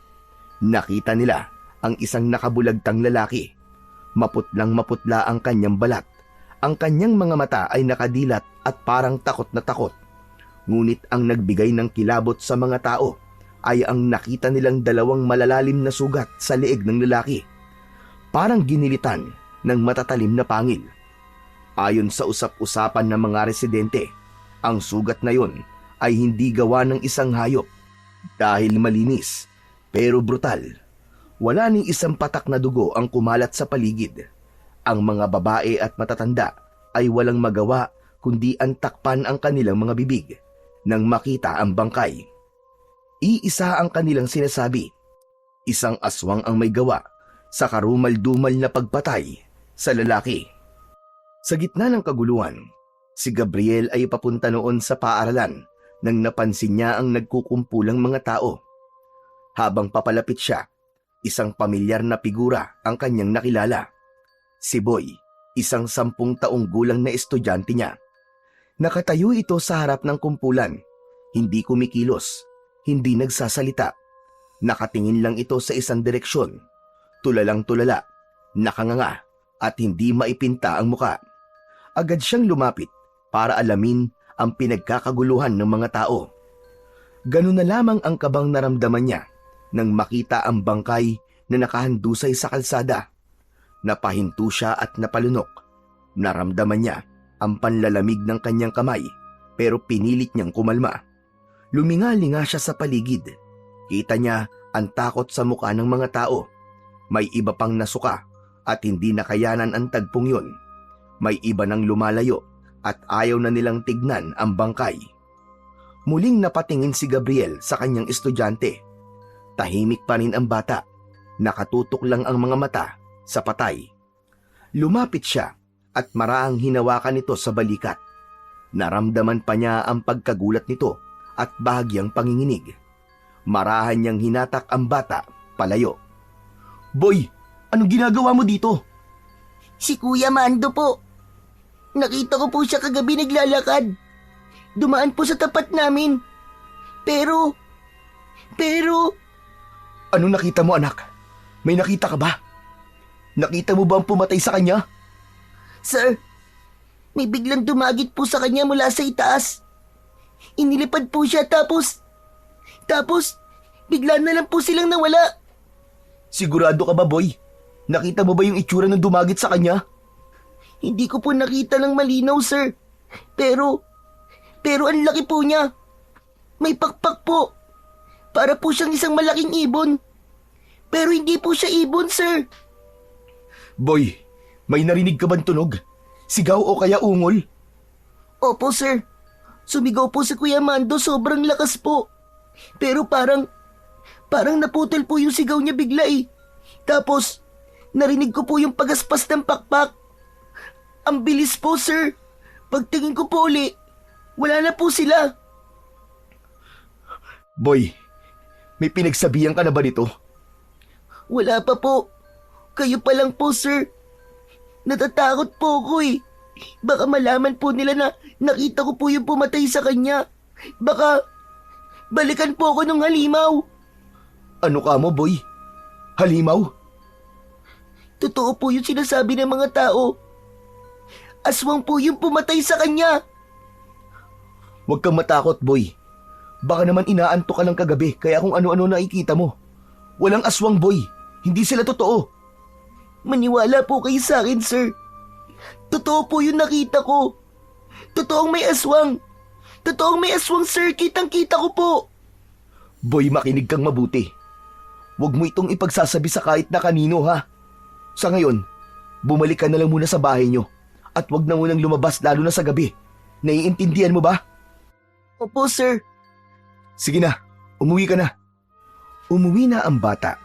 nakita nila ang isang nakabulagtang lalaki. Maputlang maputla ang kanyang balat. Ang kanyang mga mata ay nakadilat at parang takot na takot. Ngunit ang nagbigay ng kilabot sa mga tao ay ang nakita nilang dalawang malalalim na sugat sa leeg ng lalaki. Parang ginilitan ng matatalim na pangil. Ayon sa usap-usapan ng mga residente, ang sugat na yon ay hindi gawa ng isang hayop dahil malinis pero brutal. Wala ni isang patak na dugo ang kumalat sa paligid. Ang mga babae at matatanda ay walang magawa kundi antakpan ang kanilang mga bibig nang makita ang bangkay. Iisa ang kanilang sinasabi. Isang aswang ang may gawa sa karumal-dumal na pagpatay sa lalaki. Sa gitna ng kaguluhan, si Gabriel ay papunta noon sa paaralan nang napansin niya ang nagkukumpulang mga tao. Habang papalapit siya, isang pamilyar na figura ang kanyang nakilala. Si Boy, isang 10 taong gulang na estudyante niya. Nakatayo ito sa harap ng kumpulan, hindi kumikilos, hindi nagsasalita. Nakatingin lang ito sa isang direksyon, tulalang-tulala, nakanganga at hindi maipinta ang muka. Agad siyang lumapit para alamin ang pinagkakaguluhan ng mga tao. Ganun na lamang ang kabang naramdaman niya nang makita ang bangkay na nakahandusay sa kalsada. Napahinto siya at napalunok. Naramdaman niya ang panlalamig ng kanyang kamay pero pinilit niyang kumalma. Luminga-linga siya sa paligid. Kita niya ang takot sa mukha ng mga tao. May iba pang nasuka at hindi nakayanan ang tagpong yun. May iba nang lumalayo at ayaw na nilang tignan ang bangkay. Muling napatingin si Gabriel sa kanyang estudyante. Tahimik pa rin ang bata. Nakatutok lang ang mga mata sa patay. Lumapit siya at maraang hinawakan nito sa balikat. Naramdaman pa niya ang pagkagulat nito at bahagyang panginginig. Marahan niyang hinatak ang bata palayo. "Boy, anong ginagawa mo dito?" Si Kuya Mando po. Nakita ko po siya kagabi naglalakad. Dumaan po sa tapat namin. Pero... "Anong nakita mo, anak? May nakita ka ba? Nakita mo ba ang pumatay sa kanya?" Sir, may biglang dumagit po sa kanya mula sa itaas. Inilipad po siya tapos bigla na lang po silang nawala. "Sigurado ka ba, boy? Nakita mo ba yung itsura ng dumagit sa kanya?" Hindi ko po nakita ng malinaw, sir. Pero ang laki po niya. May pakpak po. Para po siyang isang malaking ibon. Pero hindi po siya ibon, sir. "Boy, may narinig ka bang tunog? Sigaw o kaya ungol?" Opo, sir. Sumigaw po si Kuya Mando, sobrang lakas po. Pero parang naputol po yung sigaw niya bigla eh. Tapos, narinig ko po yung pagaspas ng pakpak. Ang bilis po, sir. Pagtingin ko po uli, wala na po sila. "Boy, may pinagsabihan ka na ba nito?" Wala pa po. Kayo pa lang po, sir. Natatakot po ako eh. Baka malaman po nila na nakita ko po yung pumatay sa kanya. Baka balikan po ako ng halimaw. Ano ka mo, boy? Halimaw? Totoo po yung sinasabi ng mga tao. Aswang po yung pumatay sa kanya. Huwag kang matakot, boy. Baka naman inaantok ka lang kagabi kaya kung ano-ano nakikita mo. Walang aswang, boy. Hindi sila totoo. Maniwala po kayo sa akin, sir. Totoo po yung nakita ko. Totoong may aswang. Totoong may aswang, sir. Kitang-kita ko po. Boy, makinig kang mabuti. Huwag mo itong ipagsasabi sa kahit na kanino, ha? Sa ngayon, bumalik ka na lang muna sa bahay nyo. At huwag na munang lumabas lalo na sa gabi. Naiintindihan mo ba? Opo, sir. Sige na, umuwi ka na. Umuwi na ang bata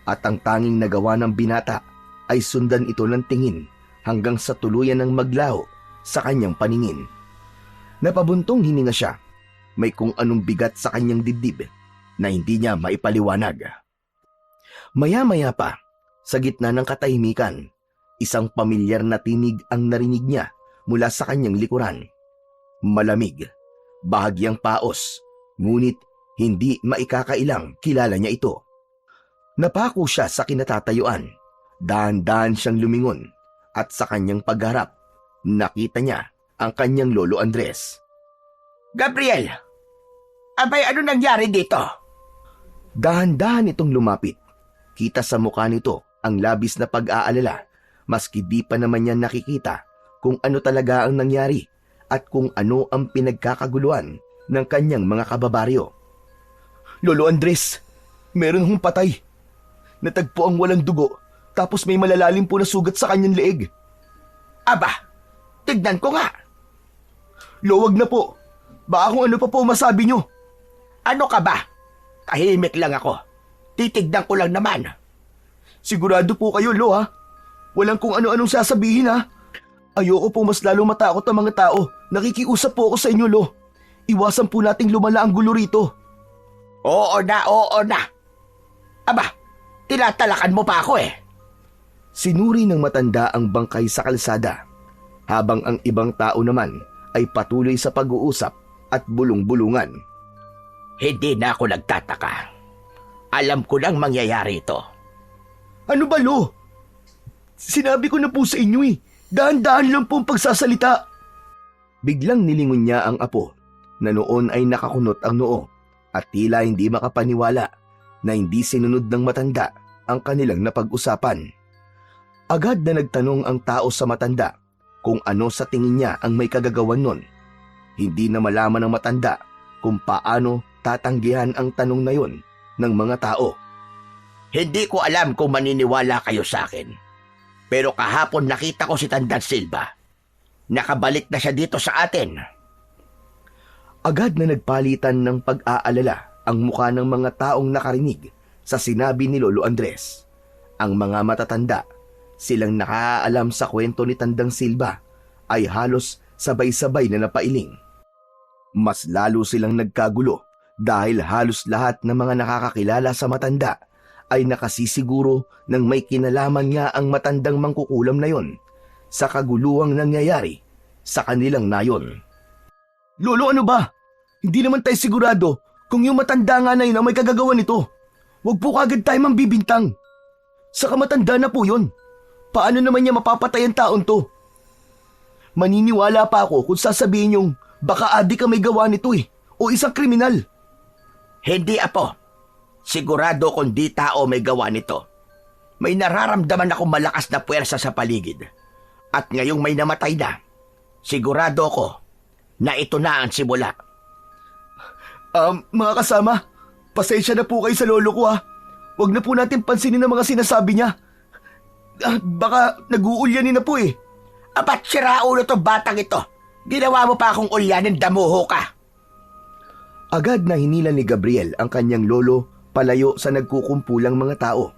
at ang tanging nagawa ng binata ay sundan ito ng tingin hanggang sa tuluyan ng maglaho sa kanyang paningin. Napabuntong hininga siya. May kung anong bigat sa kanyang dibdib na hindi niya maipaliwanag. Maya-maya pa, sa gitna ng katahimikan, isang pamilyar na tinig ang narinig niya mula sa kanyang likuran. Malamig, bahagyang paos, ngunit hindi maikakailang kilala niya ito. Napako siya sa kinatatayuan. Dahan-dahan siyang lumingon at sa kanyang pagharap, nakita niya ang kanyang lolo Andres. Gabriel! Abay, ano nangyari dito? Dahan-dahan itong lumapit. Kita sa mukha nito ang labis na pag-aalala, maski di pa naman niya nakikita kung ano talaga ang nangyari at kung ano ang pinagkakaguluhan ng kanyang mga kababaryo. Lolo Andres, meron hong patay. Natagpo ang walang dugo, tapos may malalalim po na sugat sa kanyang leeg. Aba, tignan ko nga. Luwag na po. Baka kung ano pa po masabi nyo. Ano ka ba? Tahimik lang ako. Titignan ko lang naman. Sigurado po kayo, Lo, ha? Walang kung ano-anong sasabihin, ha? Ayoko po mas lalo matakot ang mga tao. Nakikiusap po ako sa inyo, Lo. Iwasan po nating lumala ang gulo rito. Oo na. Aba, tinatalakan mo pa ako eh. Sinuri ng matanda ang bangkay sa kalsada, habang ang ibang tao naman ay patuloy sa pag-uusap at bulong-bulungan. Hindi na ako nagtataka. Alam ko nang mangyayari ito. Ano ba, Lo? Sinabi ko na po sa inyo eh. Dahan-dahan lang po ang pagsasalita. Biglang nilingon niya ang apo na noon ay nakakunot ang noo at tila hindi makapaniwala na hindi sinunod ng matanda ang kanilang napag-usapan. Agad na nagtanong ang tao sa matanda kung ano sa tingin niya ang may kagagawan nun. Hindi na malaman ng matanda kung paano tatanggihan ang tanong na yon ng mga tao. Hindi ko alam kung maniniwala kayo sa akin. Pero kahapon nakita ko si Tandang Silva. Nakabalik na siya dito sa atin. Agad na nagpalitan ng pag-aalala ang mukha ng mga taong nakarinig sa sinabi ni Lolo Andres. Ang mga matatanda, silang nakaalam sa kwento ni Tandang Silva, ay halos sabay-sabay na napailing. Mas lalo silang nagkagulo dahil halos lahat ng mga nakakakilala sa matanda ay nakasisiguro ng may kinalaman nga ang matandang mangkukulam na yon sa kaguluhang nangyayari sa kanilang nayon. Lolo, ano ba? Hindi naman tayo sigurado kung yung matanda nga na yun ang may kagagawa nito. Huwag po kagad tayo mambibintang. Saka matanda na po yun. Paano naman niya mapapatay ang taon to? Maniniwala pa ako kung sasabihin yung baka adik ka may gawa nito eh, o isang kriminal. Hindi, apo. Sigurado kung di tao may gawa nito. May nararamdaman akong malakas na puwersa sa paligid. At ngayong may namatay na, sigurado ko na ito na ang simula. Mga kasama, pasensya na po kayo sa lolo ko ha. Huwag na po natin pansinin ang mga sinasabi niya. Baka nag-uulyanin na po eh. Abat sira ulo to batang ito. Ginawa mo pa akong ulyanin, damuho ka. Agad na hinila ni Gabriel ang kanyang lolo palayo sa nagkukumpulang mga tao.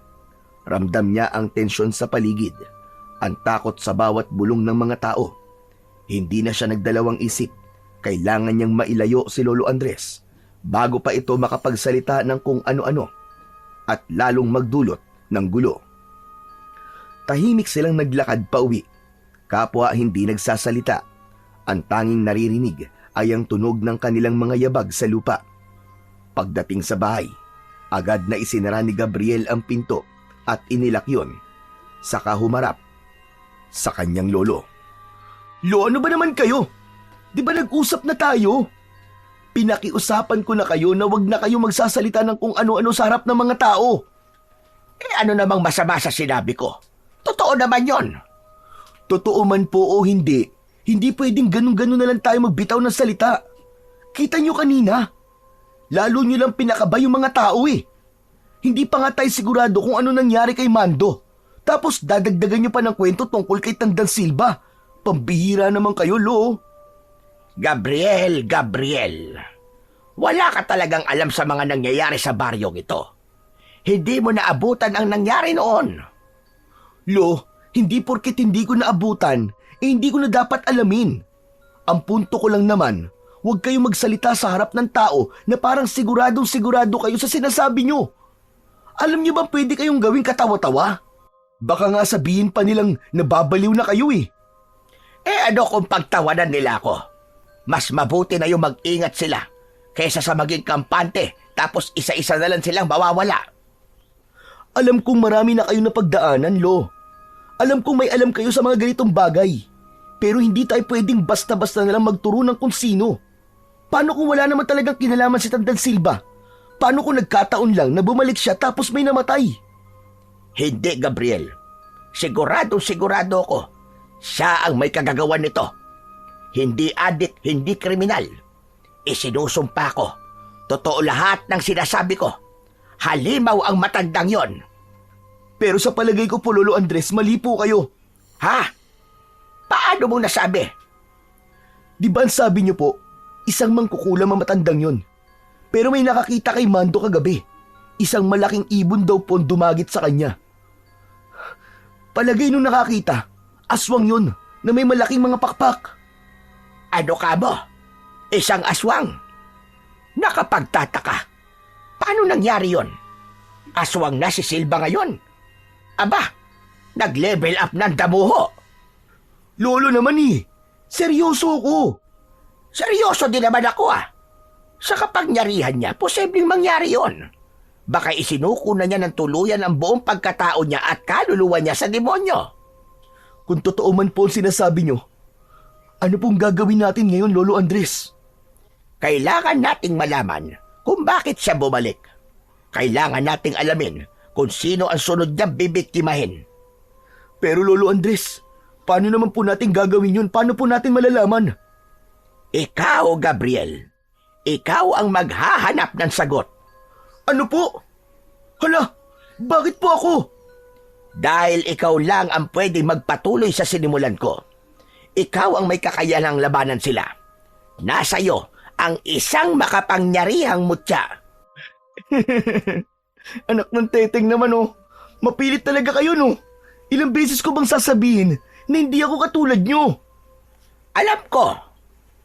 Ramdam niya ang tensyon sa paligid, ang takot sa bawat bulong ng mga tao. Hindi na siya nagdalawang isip. Kailangan niyang mailayo si Lolo Andres bago pa ito makapagsalita ng kung ano-ano at lalong magdulot ng gulo. Tahimik silang naglakad pa uwi Kapwa hindi nagsasalita. Ang tanging naririnig ay ang tunog ng kanilang mga yabag sa lupa. Pagdating sa bahay, agad na isinara ni Gabriel ang pinto at inilak yun. Saka humarap sa kanyang lolo. Lo, ano ba naman kayo? Di ba nag-usap na tayo? Pinakiusapan ko na kayo na wag na kayo magsasalita ng kung ano-ano sa harap ng mga tao. Ano namang masama sa sinabi ko? Totoo naman yon. Totoo man po o hindi, hindi pwedeng ganun-ganun na lang tayo magbitaw ng salita. Kita nyo kanina. Lalo nyo lang pinakaba yung mga tao eh. Hindi pa nga tayo sigurado kung ano nangyari kay Mando. Tapos dadagdagan nyo pa ng kwento tungkol kay Tandang Silva. Pambihira naman kayo, Lo. Gabriel, wala ka talagang alam sa mga nangyayari sa baryong ito. Hindi mo naabutan ang nangyari noon. Lo, hindi porket hindi ko naabutan, hindi ko na dapat alamin. Ang punto ko lang naman, huwag kayong magsalita sa harap ng tao na parang siguradong-sigurado kayo sa sinasabi nyo. Alam nyo ba pwede kayong gawing katawa-tawa? Baka nga sabihin pa nilang nababaliw na kayo eh. Ano kung pagtawanan nila ako? Mas mabuti na yung mag-ingat sila kaysa sa maging kampante tapos isa-isa na lang silang mawawala. Alam kong marami na kayo na pagdaanan, Lo. Alam kong may alam kayo sa mga ganitong bagay. Pero hindi tayo pwedeng basta-basta na lang magturo ng kung sino. Paano kung wala naman talagang kinalaman si Tandang Silva? Paano kung nagkataon lang na bumalik siya tapos may namatay? Hindi, Gabriel. Sigurado ko. Siya ang may kagagawan nito. Hindi adik, hindi kriminal. Isinusumpa ko. Totoo lahat ng sinasabi ko. Halimaw ang matandang yon. Pero sa palagay ko po, Lolo Andres, mali po kayo. Ha? Paano mo nasabi? Di ba ang sabi niyo po, isang mangkukulam ang matandang yon. Pero may nakakita kay Mando kagabi. Isang malaking ibon daw po ang dumagit sa kanya. Palagay nung nakakita, aswang yun na may malaking mga pakpak. Ano ka mo? Isang aswang? Nakapagtataka. Paano nangyari yon? Aswang na si Silva ngayon. Aba, nag-level up ng damuho. Lolo naman eh, seryoso ko. Seryoso din naman ako ah. Sa kapangyarihan niya, posibleng mangyari yon. Baka isinuko na niya ng tuluyan ang buong pagkatao niya at kaluluwa niya sa demonyo. Kung totoo man po ang sinasabi niyo, ano pong gagawin natin ngayon, Lolo Andres? Kailangan nating malaman kung bakit siya bumalik. Kailangan nating alamin kung sino ang sunod niyang bibiktimahin. Pero Lolo Andres, paano naman po natin gagawin yun? Paano po natin malalaman? Ikaw, Gabriel. Ikaw ang maghahanap ng sagot. Ano po? Hala, bakit po ako? Dahil ikaw lang ang pwedeng magpatuloy sa sinimulan ko. Ikaw ang may kakayanang labanan sila. Nasa iyo ang isang makapangyarihang mutya. Anak ng teteng naman oh. Mapilit talaga kayo no. Ilang beses ko bang sasabihin na hindi ako katulad nyo? Alam ko.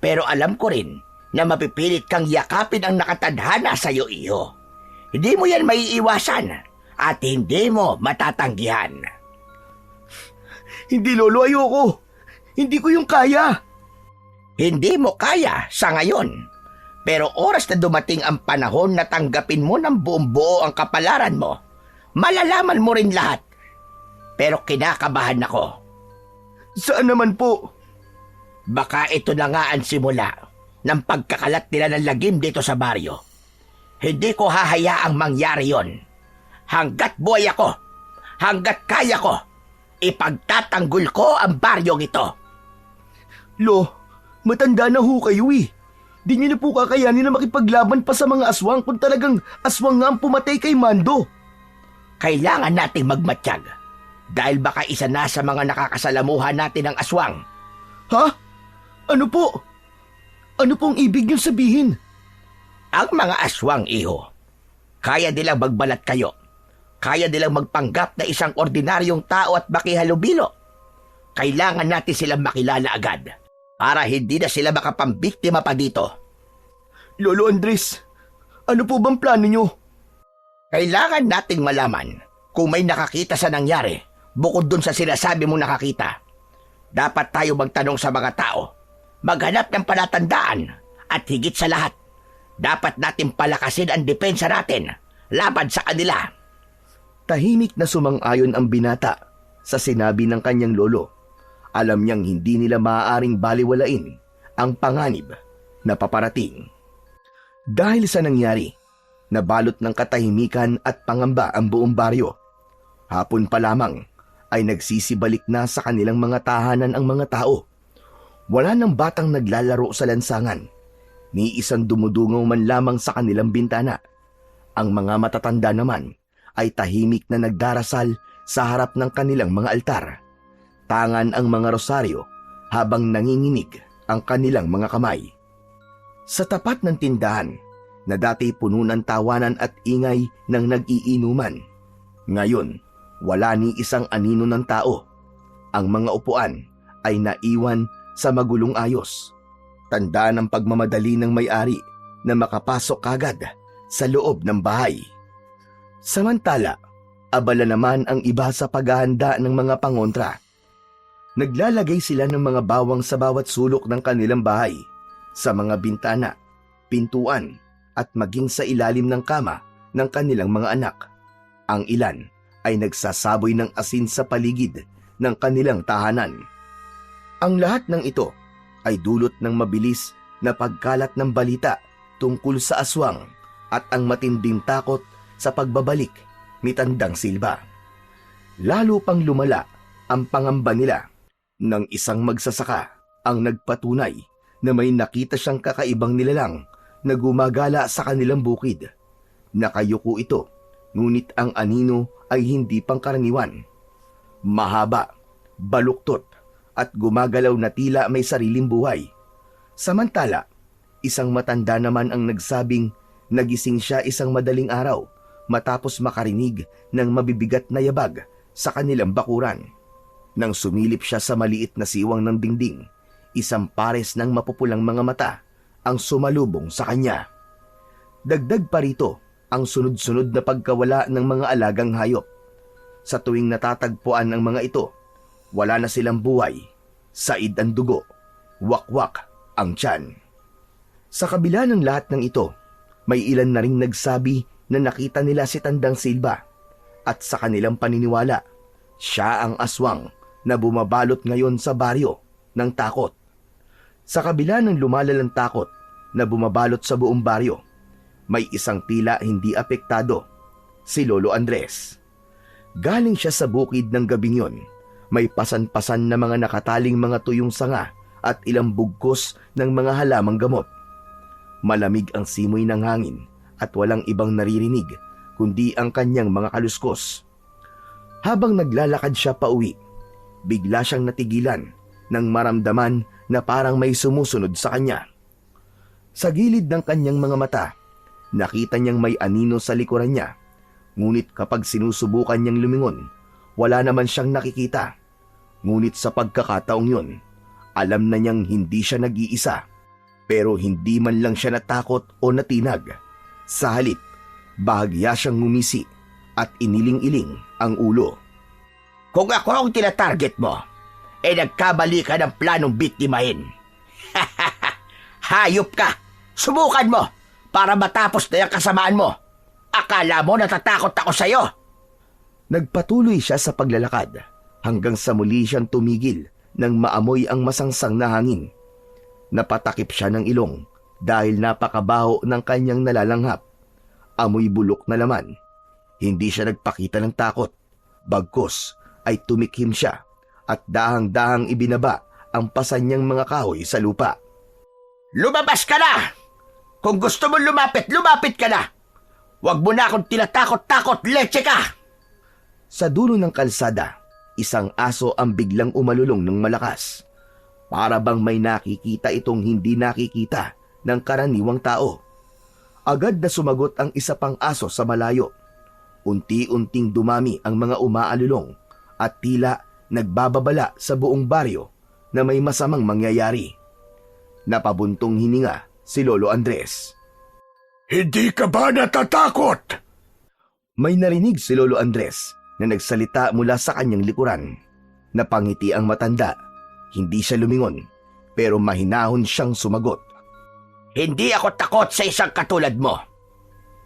Pero alam ko rin na mapipilit kang yakapin ang nakatadhana sa iyo, iho. Hindi mo yan maiiwasan at hindi mo matatanggihan. Hindi, Lolo, ayoko. Hindi ko yung kaya. Hindi mo kaya sa ngayon. Pero oras na dumating ang panahon na tanggapin mo ng buong buo ang kapalaran mo, malalaman mo rin lahat. Pero kinakabahan ako. Saan naman po? Baka ito na nga ang simula ng pagkakalat nila ng lagim dito sa baryo. Hindi ko hahayaang mangyari yon. Hanggat buhay ako, hanggat kaya ko, ipagtatanggol ko ang baryong ito. Lo, matanda na ho kayo eh. Di nyo na po kakayanin na makipaglaban pa sa mga aswang kung talagang aswang nga ang pumatay kay Mando. Kailangan nating magmatsyag dahil baka isa na sa mga nakakasalamuhan natin ang aswang. Ha? Ano po? Ano pong ibig nyo sabihin? Ang mga aswang, iho, kaya nilang magbalat kayo. Kaya nilang magpanggap na isang ordinaryong tao at makihalubilo. Kailangan natin silang makilala agad para hindi na sila makapambiktima pa dito. Lolo Andres, ano po bang plano nyo? Kailangan nating malaman kung may nakakita sa nangyari bukod dun sa sinasabi mong nakakita. Dapat tayo magtanong sa mga tao, maghanap ng palatandaan, at higit sa lahat, dapat natin palakasin ang depensa natin laban sa kanila. Tahimik na sumang-ayon ang binata sa sinabi ng kanyang lolo. Alam niyang hindi nila maaaring baliwalain ang panganib na paparating. Dahil sa nangyari, nabalot ng katahimikan at pangamba ang buong baryo. Hapon pa lamang ay nagsisibalik na sa kanilang mga tahanan ang mga tao. Wala nang batang naglalaro sa lansangan, ni isang dumudungaw man lamang sa kanilang bintana. Ang mga matatanda naman ay tahimik na nagdarasal sa harap ng kanilang mga altar. Tangan ang mga rosaryo habang nanginginig ang kanilang mga kamay. Sa tapat ng tindahan na dati puno ng tawanan at ingay ng nag-iinuman, ngayon wala ni isang anino ng tao. Ang mga upuan ay naiwan sa magulong ayos. Tanda ng pagmamadali ng may-ari na makapasok kagad sa loob ng bahay. Samantala, abala naman ang iba sa paghahanda ng mga pangontra. Naglalagay sila ng mga bawang sa bawat sulok ng kanilang bahay, sa mga bintana, pintuan, at maging sa ilalim ng kama ng kanilang mga anak. Ang ilan ay nagsasaboy ng asin sa paligid ng kanilang tahanan. Ang lahat ng ito ay dulot ng mabilis na pagkalat ng balita tungkol sa aswang at ang matinding takot sa pagbabalik ni Tandang Silba. Lalo pang lumala ang pangamba nila nang isang magsasaka ang nagpatunay na may nakita siyang kakaibang nilalang na gumagala sa kanilang bukid. Nakayuko ito, ngunit ang anino ay hindi pangkaraniwan. Mahaba, baluktot, at gumagalaw na tila may sariling buhay. Samantala, isang matanda naman ang nagsabing nagising siya isang madaling araw matapos makarinig ng mabibigat na yabag sa kanilang bakuran. Nang sumilip siya sa maliit na siwang ng dingding, isang pares ng mapupulang mga mata ang sumalubong sa kanya. Dagdag pa rito ang sunod-sunod na pagkawala ng mga alagang hayop. Sa tuwing natatagpuan ng mga ito, wala na silang buhay, said ang dugo, wakwak ang tiyan. Sa kabila ng lahat ng ito, may ilan na ring nagsabi na nakita nila si Tandang Silba at sa kanilang paniniwala, siya ang aswang na bumabalot ngayon sa baryo ng takot. Sa kabila ng lumalalang takot na bumabalot sa buong baryo, may isang tila hindi apektado, si Lolo Andres. Galing siya sa bukid ng gabing yon, may pasan-pasan na mga nakataling mga tuyong sanga at ilang bugkos ng mga halamang gamot. Malamig ang simoy ng hangin at walang ibang naririnig kundi ang kanyang mga kaluskos. Habang naglalakad siya pauwi, bigla siyang natigilan nang maramdaman na parang may sumusunod sa kanya. Sa gilid ng kanyang mga mata, nakita niyang may anino sa likuran niya, ngunit kapag sinusubukan niyang lumingon, wala naman siyang nakikita. Ngunit sa pagkakataong yun, alam na niyang hindi siya nag-iisa, pero hindi man lang siya natakot o natinag. Sa halip, bahagya siyang ngumisi at iniling-iling ang ulo. Kung ako ang tinatarget mo, nagkamali ka ng planong biktimahin. Hayop ka! Subukan mo para matapos na yung kasamaan mo. Akala mo natatakot ako sa'yo? Nagpatuloy siya sa paglalakad hanggang sa muli siyang tumigil nang maamoy ang masangsang na hangin. Napatakip siya ng ilong dahil napakabaho ng kanyang nalalanghap. Amoy bulok na laman. Hindi siya nagpakita ng takot. Bagkus ay tumikhim siya at dahang-dahang ibinaba ang pasan niyang mga kahoy sa lupa. Lumabas ka na! Kung gusto mo lumapit, lumapit ka na! Huwag mo na akong tinatakot-takot, leche ka! Sa dulo ng kalsada, isang aso ang biglang umalulong ng malakas. Para bang may nakikita itong hindi nakikita ng karaniwang tao. Agad na sumagot ang isa pang aso sa malayo. Unti-unting dumami ang mga umaalulong at tila nagbababala sa buong baryo na may masamang mangyayari. Napabuntong hininga si Lolo Andres. Hindi ka ba natatakot? May narinig si Lolo Andres na nagsalita mula sa kanyang likuran. Napangiti ang matanda Hindi siya lumingon, pero mahinahon siyang sumagot. Hindi ako takot sa isang katulad mo.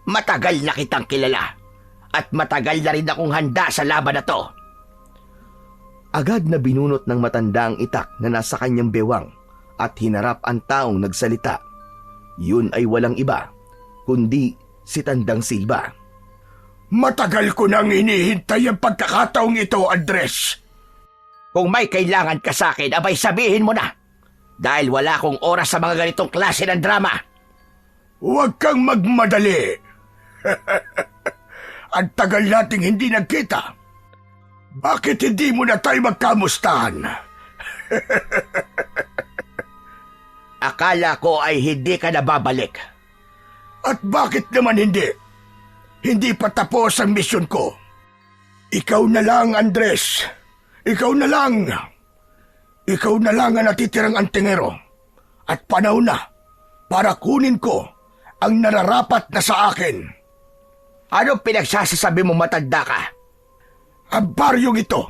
Matagal na kitang kilala at matagal na rin akong handa sa laban na to. Agad na binunot ng matanda ang itak na nasa kanyang bewang at hinarap ang taong nagsalita. Yun ay walang iba, kundi si Tandang Silva. Matagal ko nang hinihintay ang pagkakataong ito, Andres. Kung may kailangan ka sa akin, abay sabihin mo na. Dahil wala akong oras sa mga ganitong klase ng drama. Huwag kang magmadali. Ang tagal nating hindi nagkita. Bakit hindi mo na tayo magkamustahan? Akala ko ay hindi ka nababalik. At bakit naman hindi? Hindi pa tapos ang misyon ko. Ikaw na lang, Andres. Ikaw na lang. Ikaw na lang ang natitirang antingero. At panahon na para kunin ko ang nararapat na sa akin. Anong pinagsasasabi mo, matanda ka? Ang baryong ito,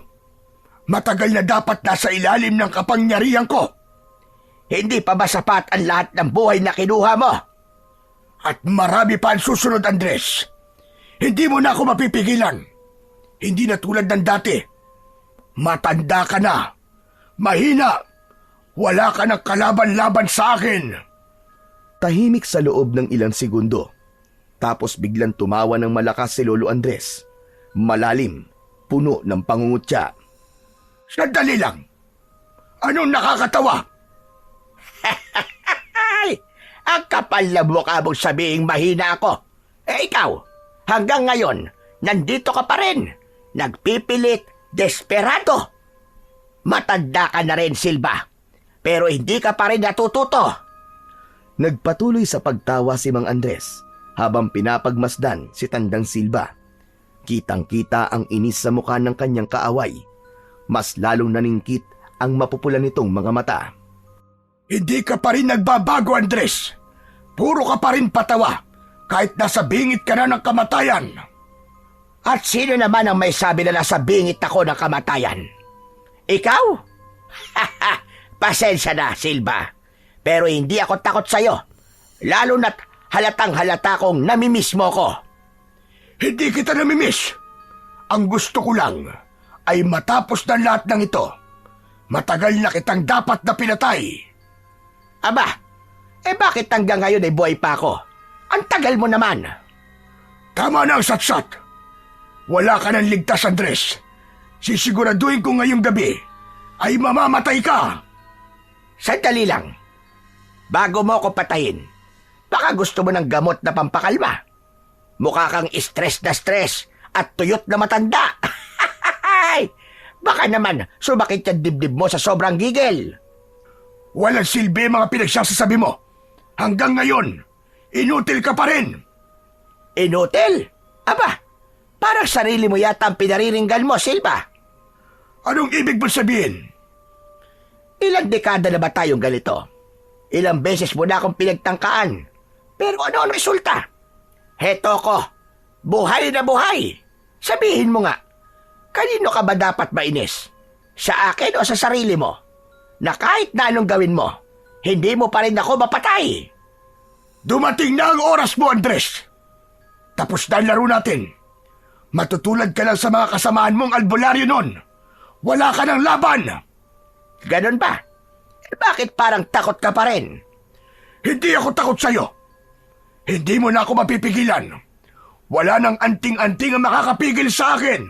matagal na dapat nasa ilalim ng kapangyarihan ko. Hindi pa ba sapat ang lahat ng buhay na kinuha mo? At marami pa ang susunod, Andres. Hindi mo na ako mapipigilan. Hindi na tulad ng dati. Matanda ka na. Mahina. Wala ka ng kalaban-laban sa akin. Tahimik sa loob ng ilang segundo. Tapos biglang tumawa ng malakas si Lolo Andres. Malalim, puno ng pangungutya. Sandali lang. Anong nakakatawa? Ay, ang kapal na mukha mong sabihing mahina ako. Ikaw, hanggang ngayon, nandito ka pa rin. Nagpipilit, desperado. Matanda ka na rin, Silva. Pero hindi ka pa rin natututo. Nagpatuloy sa pagtawa si Mang Andres habang pinapagmasdan si Tandang Silva. Kitang-kita ang inis sa mukha ng kanyang kaaway. Mas lalong naningkit ang mapupula nitong mga mata. Hindi ka pa rin nagbabago, Andres. Puro ka pa rin patawa kahit nasa bingit ka na ng kamatayan. At sino naman ang may sabi na nasa bingit ako ng kamatayan? Ikaw? Pasensya na, Silva. Pero hindi ako takot sa'yo. Lalo na't halatang halata kong namimiss mo ko. Hindi kita namimiss. Ang gusto ko lang ay matapos na lahat ng ito. Matagal na kitang dapat na pinatay. Aba, bakit hanggang ngayon ay buhay pa ako? Ang tagal mo naman. Tama na ang satsat. Wala ka ng ligtas, Andres. Sisiguraduhin ko ngayong gabi ay mamamatay ka. Sandali lang. Bago mo ako patayin, baka gusto mo ng gamot na pampakalma. Mukha kang stress na stress at tuyot na matanda. Baka naman sumakit yung dibdib mo sa sobrang gigil. Walang silbi mga pinagsasasabi mo. Hanggang ngayon, inutil ka pa rin. Inutil? Aba, parang sarili mo yata ang pinariringgan mo, Silva. Anong ibig mo sabihin? Ilang dekada na ba tayong ganito? Ilang beses mo na akong pinagtangkaan. Pero ano ang resulta? Heto ko, buhay na buhay. Sabihin mo nga, kanino ka ba dapat mainis? Sa akin o sa sarili mo? Na kahit na anong gawin mo, hindi mo pa rin ako mapatay. Dumating na ang oras mo, Andres. Tapos na ang laro natin. Matutulad ka lang sa mga kasamaan mong albularyo nun. Wala ka ng laban. Ganon ba? Bakit parang takot ka pa rin? Hindi ako takot sa'yo. Hindi mo na ako mapipigilan. Wala nang anting-anting ang makakapigil sa akin.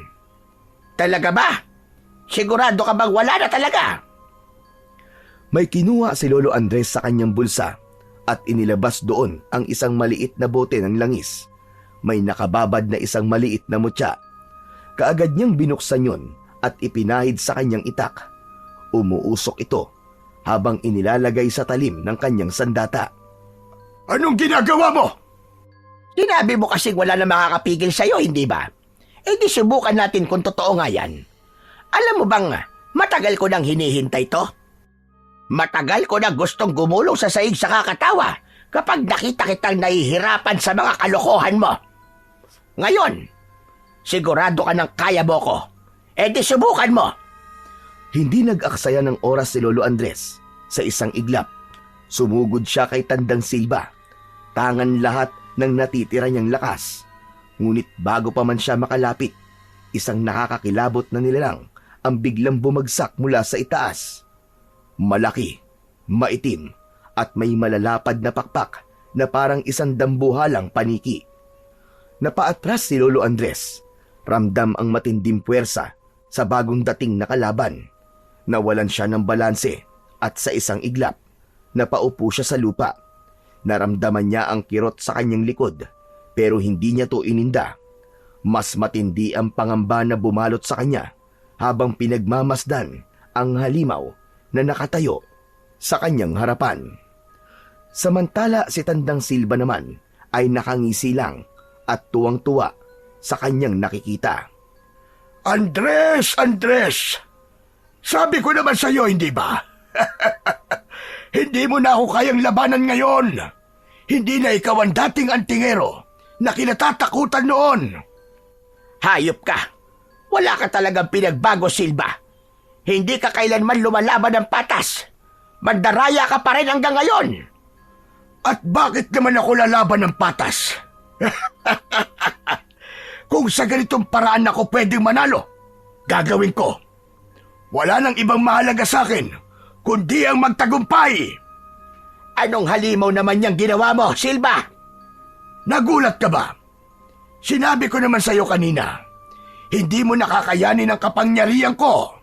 Talaga ba? Sigurado ka bang wala na talaga? May kinuha si Lolo Andres sa kanyang bulsa at inilabas doon ang isang maliit na bote ng langis. May nakababad na isang maliit na mutya. Kaagad niyang binuksan yun at ipinahid sa kanyang itak. Umuusok ito habang inilalagay sa talim ng kanyang sandata. Anong ginagawa mo? Sinabi mo kasing wala na makakapigil sa'yo, hindi ba? Di subukan natin kung totoo nga yan. Alam mo bang matagal ko nang hinihintay to? Matagal ko na gustong gumulong sa saig sa kakatawa kapag nakita kitang nahihirapan sa mga kalokohan mo. Ngayon, sigurado ka ng kaya mo ko. Di subukan mo. Hindi nag-aksaya ng oras si Lolo Andres. Sa isang iglap, sumugod siya kay Tandang Silva. Tangan lahat ng natitira niyang lakas. Ngunit bago pa man siya makalapit, isang nakakakilabot na nilalang ang biglang bumagsak mula sa itaas. Malaki, maitim, at may malalapad na pakpak na parang isang dambuhalang paniki. Napaatras si Lolo Andres. Ramdam ang matinding puwersa sa bagong dating na kalaban. Nawalan siya ng balanse at sa isang iglap, napaupo siya sa lupa. Naramdaman niya ang kirot sa kanyang likod pero hindi niya to ininda. Mas matindi ang pangamba na bumalot sa kanya habang pinagmamasdan ang halimaw na nakatayo sa kanyang harapan. Samantala si Tandang Silva naman ay nakangisi lang at tuwang-tuwa sa kanyang nakikita. Andres! Andres! Sabi ko naman sa iyo, hindi ba? Hindi mo na ako kayang labanan ngayon. Hindi na ikaw ang dating antingero na kinatatakutan noon. Hayop ka! Wala ka talagang pinagbago, Silva. Hindi ka kailanman lumalaban ng patas. Mandaraya ka pa rin hanggang ngayon. At bakit naman ako lalaban ng patas? Kung sa ganitong paraan ako pwedeng manalo, gagawin ko. Wala nang ibang mahalaga sa akin, kundi ang magtagumpay. Anong halimaw naman niyang ginawa mo, Silva? Nagulat ka ba? Sinabi ko naman sa iyo kanina, hindi mo nakakayanin ang kapangyarihan ko.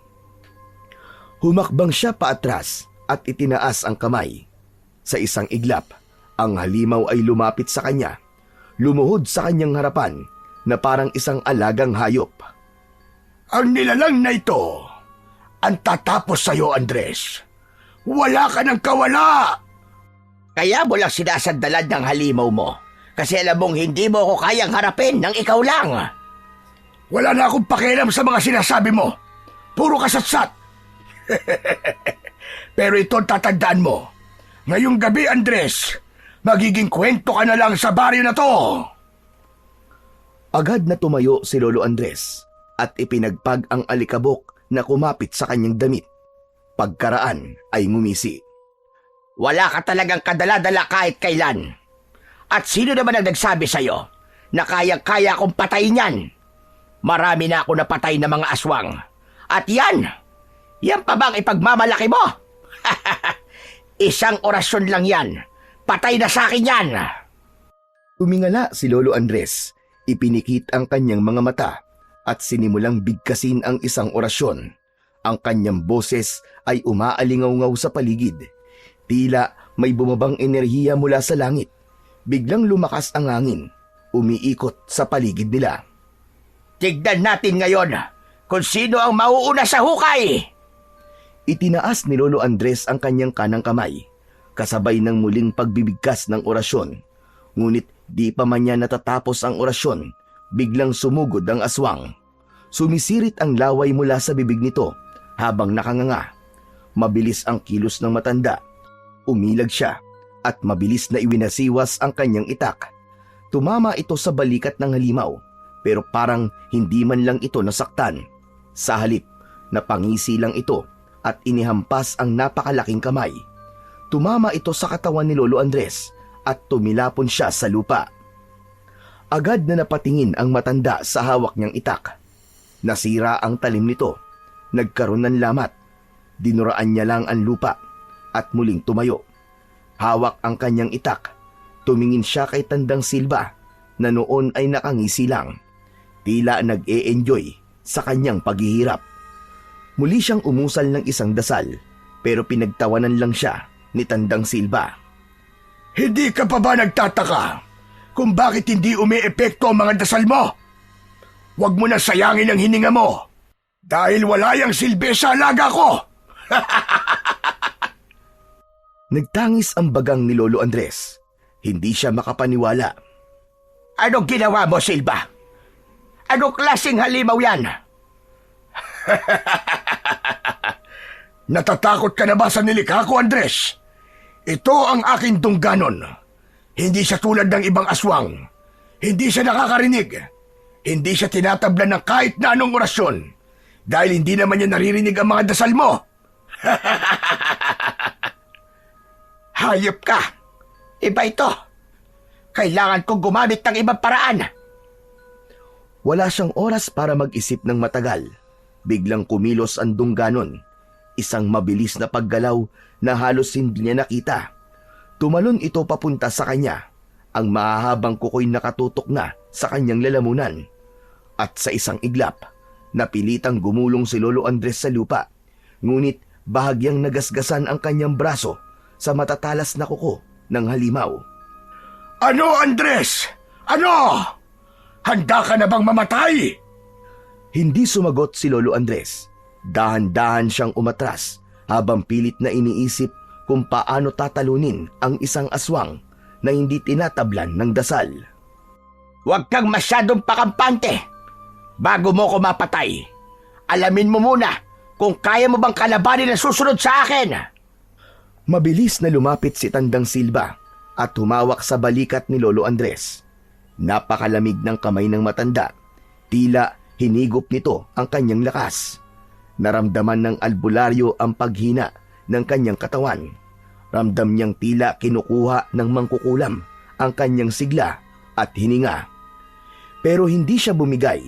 Humakbang siya paatras at itinaas ang kamay. Sa isang iglap, ang halimaw ay lumapit sa kanya. Lumuhod sa kanyang harapan na parang isang alagang hayop. Ang nilalang na ito, ang tatapos sa iyo, Andres. Wala ka ng kawala. Kaya mo lang sinasandalan ng halimaw mo. Kasi alam mong hindi mo ako kayang harapin ng ikaw lang. Wala na akong pakialam sa mga sinasabi mo. Puro kasatsat. Pero ito tatandaan mo. Ngayong gabi, Andres, magiging kwento ka na lang sa baryo na to. Agad na tumayo si Lolo Andres at ipinagpag ang alikabok na kumapit sa kanyang damit. Pagkaraan ay ngumisi. Wala ka talagang kadala-dala kahit kailan. At sino naman ang nagsabi sa'yo na kayang-kaya akong patayin yan? Marami na ako napatay na mga aswang. At yan pa bang ipagmamalaki mo? Isang orasyon lang yan. Patay na sa akin yan. Tumingala si Lolo Andres. Ipinikit ang kanyang mga mata at sinimulang bigkasin ang isang orasyon. Ang kanyang boses ay umaalingaw-ngaw sa paligid. Tila may bumabang enerhiya mula sa langit. Biglang lumakas ang hangin. Umiikot sa paligid nila. Tignan natin ngayon kung sino ang mauuna sa hukay. Itinaas ni Lolo Andres ang kanyang kanang kamay, kasabay ng muling pagbibigkas ng orasyon. Ngunit di pa man niya natatapos ang orasyon, biglang sumugod ang aswang. Sumisirit ang laway mula sa bibig nito habang nakanganga. Mabilis ang kilos ng matanda. Umilag siya at mabilis na iwinasiwas ang kanyang itak. Tumama ito sa balikat ng halimaw, pero parang hindi man lang ito nasaktan. Sa halip, napangisi lang ito at inihampas ang napakalaking kamay. Tumama ito sa katawan ni Lolo Andres at tumilapon siya sa lupa. Agad na napatingin ang matanda sa hawak niyang itak. Nasira ang talim nito. Nagkaroon ng lamat. Dinuraan niya lang ang lupa at muling tumayo. Hawak ang kanyang itak. Tumingin siya kay Tandang Silva na noon ay nakangisi lang. Tila nag-e-enjoy sa kanyang paghihirap. Muli siyang umusal ng isang dasal pero pinagtawanan lang siya ni Tandang Silva. Hindi ka pa ba nagtataka kung bakit hindi umi-epekto ang mga dasal mo? Huwag mo na sayangin ang hininga mo dahil wala yang silbi sa alaga ko. Nagtangis ang bagang ni Lolo Andres. Hindi siya makapaniwala. Anong ginawa mo, Silva? Anong klaseng halimaw yan? Natatakot ka na ba sa nilikha ko, Andres? Ito ang aking tungganon. Hindi siya tulad ng ibang aswang. Hindi siya nakakarinig. Hindi siya tinatablan ng kahit na anong orasyon. Dahil hindi naman niya naririnig ang mga dasal mo. Hayop ka! Iba ito! Kailangan kong gumamit ng ibang paraan! Wala siyang oras para mag-isip ng matagal. Biglang kumilos ang dungganon. Isang mabilis na paggalaw na halos hindi niya nakita. Tumalon ito papunta sa kanya. Ang mahahabang kuko'y nakatutok na sa kanyang lalamunan. At sa isang iglap, napilitang gumulong si Lolo Andres sa lupa. Ngunit bahagyang nagasgasan ang kanyang braso sa matatalas na kuko ng halimaw. Ano, Andres? Ano? Handa ka na bang mamatay? Hindi sumagot si Lolo Andres. Dahan-dahan siyang umatras habang pilit na iniisip kung paano tatalunin ang isang aswang na hindi tinatablan ng dasal. Huwag kang masyadong pakampante. Bago mo ko mapatay, alamin mo muna kung kaya mo bang kalabanin ang susunod sa akin. Mabilis na lumapit si Tandang Silva at humawak sa balikat ni Lolo Andres. Napakalamig ng kamay ng matanda. Tila hinigop nito ang kanyang lakas. Naramdaman ng albularyo ang paghina ng kanyang katawan. Ramdam niyang tila kinukuha ng mangkukulam ang kanyang sigla at hininga. Pero hindi siya bumigay.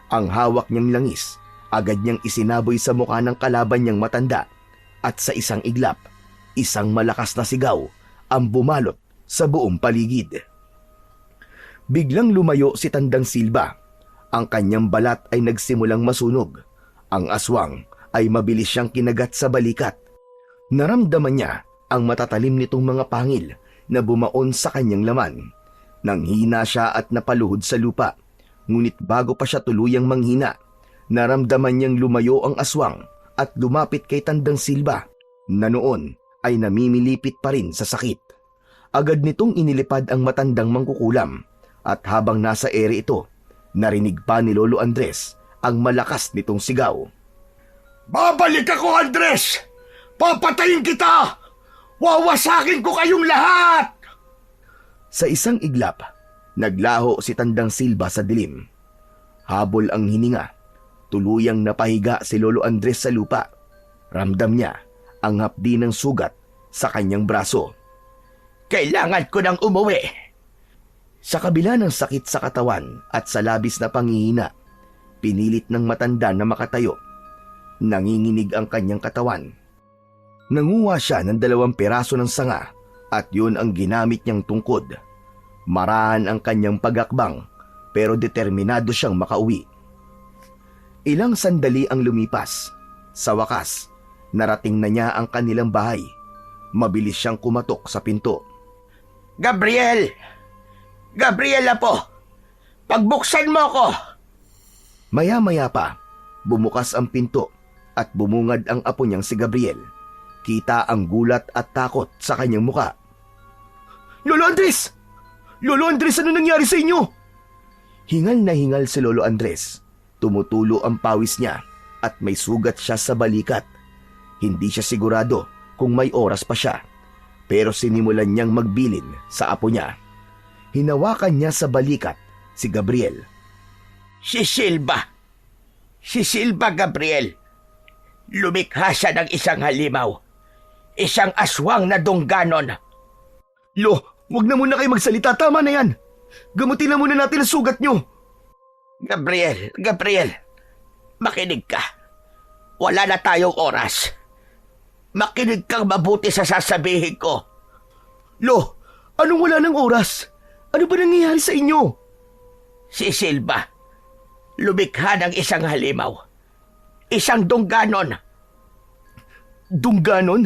Ang hawak niyang langis, agad niyang isinaboy sa mukha ng kalaban niyang matanda. At sa isang iglap, isang malakas na sigaw ang bumalot sa buong paligid. Biglang lumayo si Tandang Silva. Ang kanyang balat ay nagsimulang masunog. Ang aswang ay mabilis siyang kinagat sa balikat. Naramdaman niya ang matatalim nitong mga pangil na bumaon sa kanyang laman. Nanghina siya at napaluhod sa lupa. Ngunit bago pa siya tuluyang manghina, naramdaman niyang lumayo ang aswang at lumapit kay Tandang Silva na noon ay namimilipit pa rin sa sakit. Agad nitong inilipad ang matandang mangkukulam at habang nasa ere ito, narinig pa ni Lolo Andres ang malakas nitong sigaw. Babalik ako, Andres! Papatayin kita! Wawasakin ko kayong lahat! Sa isang iglap, naglaho si Tandang Silva sa dilim. Habol ang hininga. Tuluyang napahiga si Lolo Andres sa lupa. Ramdam niya ang hapdi ng sugat sa kanyang braso. Kailangan ko nang umuwi. Sa kabila ng sakit sa katawan at sa labis na panghihina, pinilit ng matanda na makatayo. Nanginginig ang kanyang katawan. Nanguha siya ng 2 piraso ng sanga at yun ang ginamit niyang tungkod. Marahan ang kanyang pagakbang pero determinado siyang makauwi. Ilang sandali ang lumipas. Sa wakas, narating na niya ang kanilang bahay. Mabilis siyang kumatok sa pinto. Gabriel! Gabriel po! Pagbuksan mo ko! Maya-maya pa, bumukas ang pinto at bumungad ang apo niyang si Gabriel. Kita ang gulat at takot sa kanyang muka. Lolo Andres! Lolo Andres, ano nangyari sa inyo? Hingal na hingal si Lolo Andres. Tumutulo ang pawis niya at may sugat siya sa balikat. Hindi siya sigurado kung may oras pa siya. Pero sinimulan niyang magbilin sa apo niya. Hinawakan niya sa balikat si Gabriel. Si Silva! Si Silva, Gabriel! Lumikha siya ng isang halimaw. Isang aswang na dungganon. Lo, wag na muna kayo magsalita. Tama na yan. Gamutin na muna natin ang sugat niyo. Gabriel, makinig ka. Wala na tayong oras. Makinig kang mabuti sa sasabihin ko. Lo, anong wala ng oras? Ano ba nangyayari sa inyo? Si Silva, lumikha ng isang halimaw. Isang dungganon. Dungganon?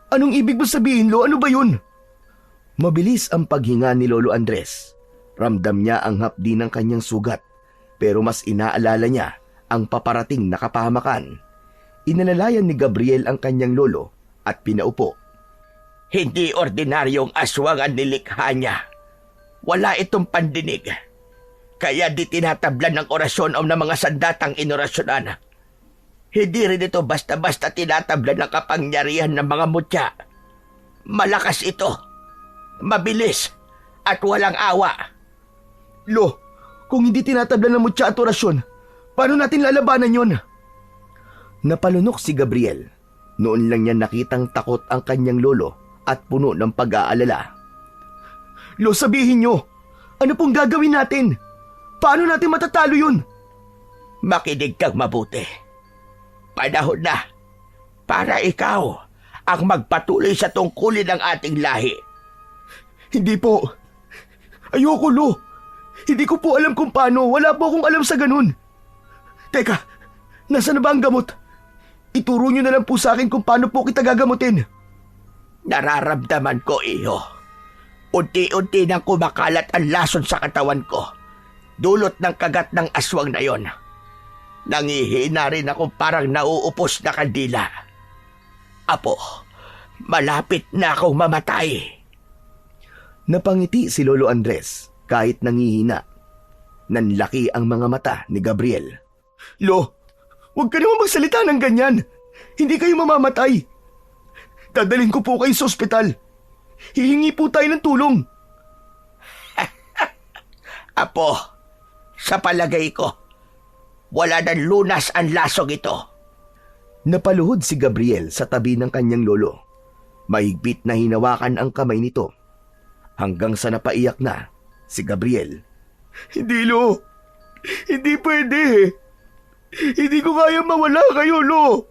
Anong ibig mo sabihin, Lo? Ano ba yun? Mabilis ang paghinga ni Lolo Andres. Ramdam niya ang hapdi ng kanyang sugat, pero mas inaalala niya ang paparating na kapahamakan. Inalalayan ni Gabriel ang kanyang lolo at pinaupo. Hindi ordinaryong aswang ang nilikha niya. Wala itong pandinig. Kaya di tinatablan ng orasyon o ng mga sandatang inorasyonan. Hindi rin ito basta-basta tinatablan ng kapangyarihan ng mga mutya. Malakas ito. Mabilis. At walang awa. Lo, kung hindi tinatablan ng mutya at orasyon, paano natin lalabanan yon? Napalunok si Gabriel. Noon lang niya nakitang takot ang kanyang lolo at puno ng pag-aalala. Lo, sabihin niyo, ano pong gagawin natin? Paano natin matatalo yun? Makinig kang mabuti. Panahon na para ikaw ang magpatuloy sa tungkulin ng ating lahi. Hindi po. Ayoko, Lo. Hindi ko po alam kung paano. Wala po akong alam sa ganun. Teka, nasa na ba ang gamot? Ituro niyo na lang po sa akin kung paano po kita gagamutin. Nararamdaman ko, iyo. Unti-unti nang kumakalat ang lason sa katawan ko. Dulot ng kagat ng aswang na yon. Nangihina rin ako parang nauupos na kandila. Apo, malapit na akong mamatay. Napangiti si Lolo Andres kahit nangihina. Nanlaki ang mga mata ni Gabriel. Lo, huwag ka naman magsalita ng ganyan. Hindi kayo mamamatay. Dadalhin ko po kayo sa ospital. Hihingi po tayo ng tulong. Apo, sa palagay ko, wala nang lunas ang lasong ito. Napaluhod si Gabriel sa tabi ng kanyang lolo. Mahigpit na hinawakan ang kamay nito. Hanggang sa napaiyak na si Gabriel. Hindi, Lo. Hindi pwede. Hindi ko kaya mawala kayo, Lo.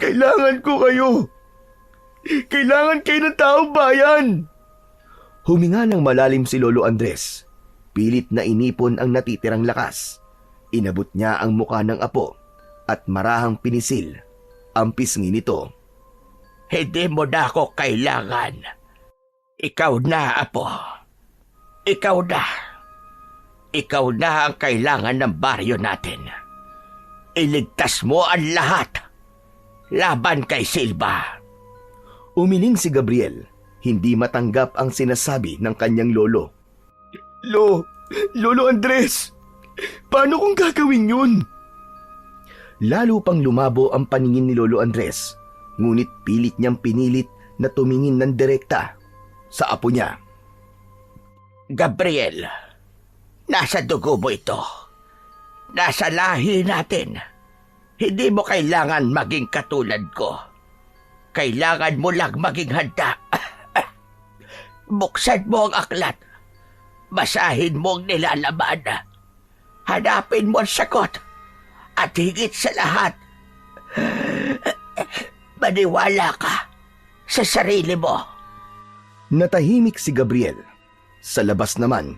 Kailangan ko kayo. Kailangan kayo ng taong bayan. Huminga ng malalim si Lolo Andres. Pilit na inipon ang natitirang lakas. Inabot niya ang muka ng apo at marahang pinisil ang pisngi nito. Hindi mo na ako kailangan. Ikaw na, Apo. Ikaw na. Ikaw na ang kailangan ng baryo natin. Iligtas mo ang lahat. Laban kay Silva. Umiling si Gabriel. Hindi matanggap ang sinasabi ng kanyang lolo. Lolo Andres, paano kung gagawin yun? Lalo pang lumabo ang paningin ni Lolo Andres, ngunit pilit niyang pinilit na tumingin ng direkta sa apo niya. Gabriel, nasa dugo mo ito. Nasa lahi natin. Hindi mo kailangan maging katulad ko. Kailangan mo lang maging handa. Buksan mo ang aklat. Basahin mo ang nilalaman. Hanapin mo ang sagot. At higit sa lahat, maniwala ka sa sarili mo. Natahimik si Gabriel. Sa labas naman,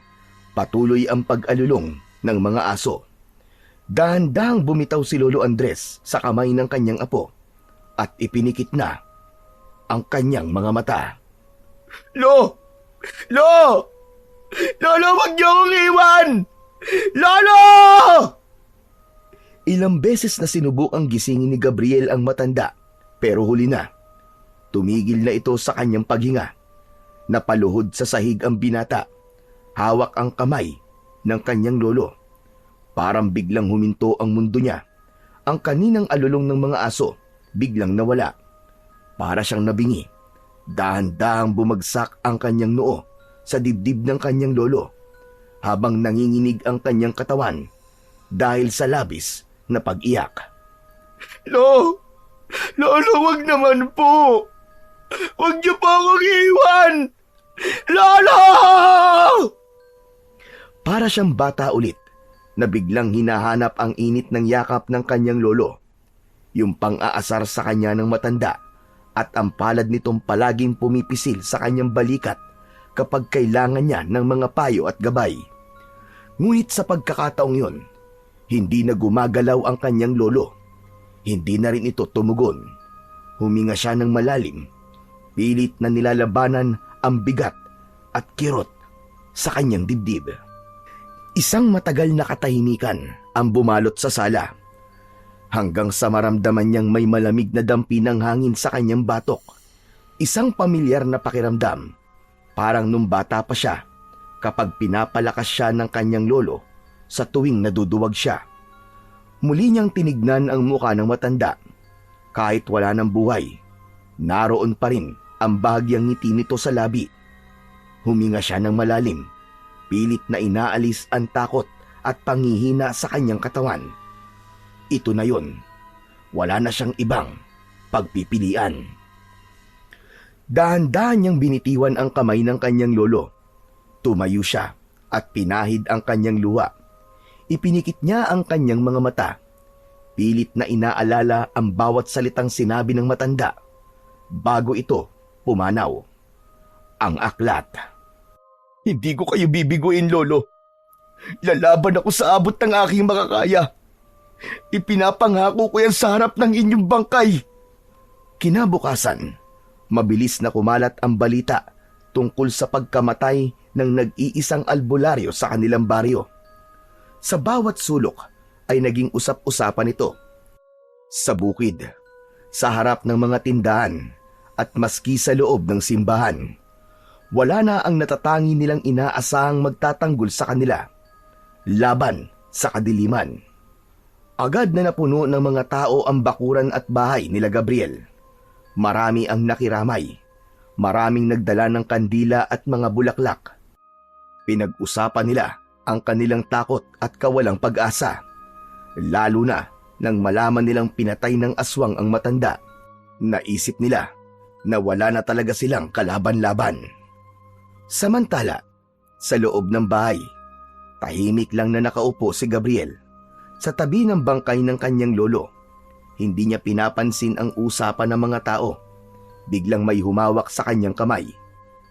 patuloy ang pag-alulong ng mga aso. Dahan-dahang bumitaw si Lolo Andres sa kamay ng kanyang apo at ipinikit na ang kanyang mga mata. Lolo, wag niyo akong iwan! Lolo! Ilang beses na sinubukang gisingin ni Gabriel ang matanda, pero huli na. Tumigil na ito sa kanyang paghinga. Napaluhod sa sahig ang binata. Hawak ang kamay ng kanyang lolo. Parang biglang huminto ang mundo niya. Ang kaninang alulong ng mga aso, biglang nawala. Para siyang nabingi. Dahan-dahang bumagsak ang kanyang noo sa dibdib ng kanyang lolo, habang nanginginig ang kanyang katawan dahil sa labis na pag-iyak. Lolo, wag naman po! Wag niyo po akong iwan! Lolo! Para siyang bata ulit na biglang hinahanap ang init ng yakap ng kanyang lolo, yung pang-aasar sa kanya ng matanda at ang palad nitong palaging pumipisil sa kanyang balikat kapag kailangan niya ng mga payo at gabay. Ngunit sa pagkakataong yon, hindi na gumagalaw ang kanyang lolo. Hindi na rin ito tumugon. Huminga siya ng malalim. Pilit na nilalabanan ang bigat at kirot sa kanyang dibdib. Isang matagal na katahimikan ang bumalot sa sala. Hanggang sa maramdaman niyang may malamig na dampi ng hangin sa kanyang batok. Isang pamilyar na pakiramdam. Parang nung bata pa siya kapag pinapalakas siya ng kanyang lolo sa tuwing naduduwag siya. Muli niyang tinignan ang mukha ng matanda. Kahit wala ng buhay, naroon pa rin ang bahagyang ngiti nito sa labi. Huminga siya ng malalim. Pilit na inaalis ang takot at panghihina sa kanyang katawan. Ito na yon. wala na siyang ibang pagpipilian. Dahan-dahan niyang binitiwan ang kamay ng kanyang lolo. Tumayo siya at pinahid ang kanyang luha. Ipinikit niya ang kanyang mga mata. Pilit na inaalala ang bawat salitang sinabi ng matanda bago ito pumanaw. Ang aklat. Hindi ko kayo bibiguin, lolo. Lalaban ako sa abot ng aking makakaya. Ipinapangako ko yan sa harap ng inyong bangkay. Kinabukasan, mabilis na kumalat ang balita tungkol sa pagkamatay ng nag-iisang albularyo sa kanilang baryo. Sa bawat sulok ay naging usap-usapan ito. Sa bukid, sa harap ng mga tindahan at maski sa loob ng simbahan, wala na ang natatangi nilang inaasahang magtatanggol sa kanila laban sa kadiliman. Agad na napuno ng mga tao ang bakuran at bahay nila Gabriel. Marami ang nakiramay. Maraming nagdala ng kandila at mga bulaklak. Pinag-usapan nila ang kanilang takot at kawalang pag-asa. Lalo na nang malaman nilang pinatay ng aswang ang matanda. Naisip nila na wala na talaga silang kalaban-laban. Samantala, sa loob ng bahay, tahimik lang na nakaupo si Gabriel sa tabi ng bangkay ng kanyang lolo. Hindi niya pinapansin ang usapan ng mga tao. Biglang may humawak sa kanyang kamay.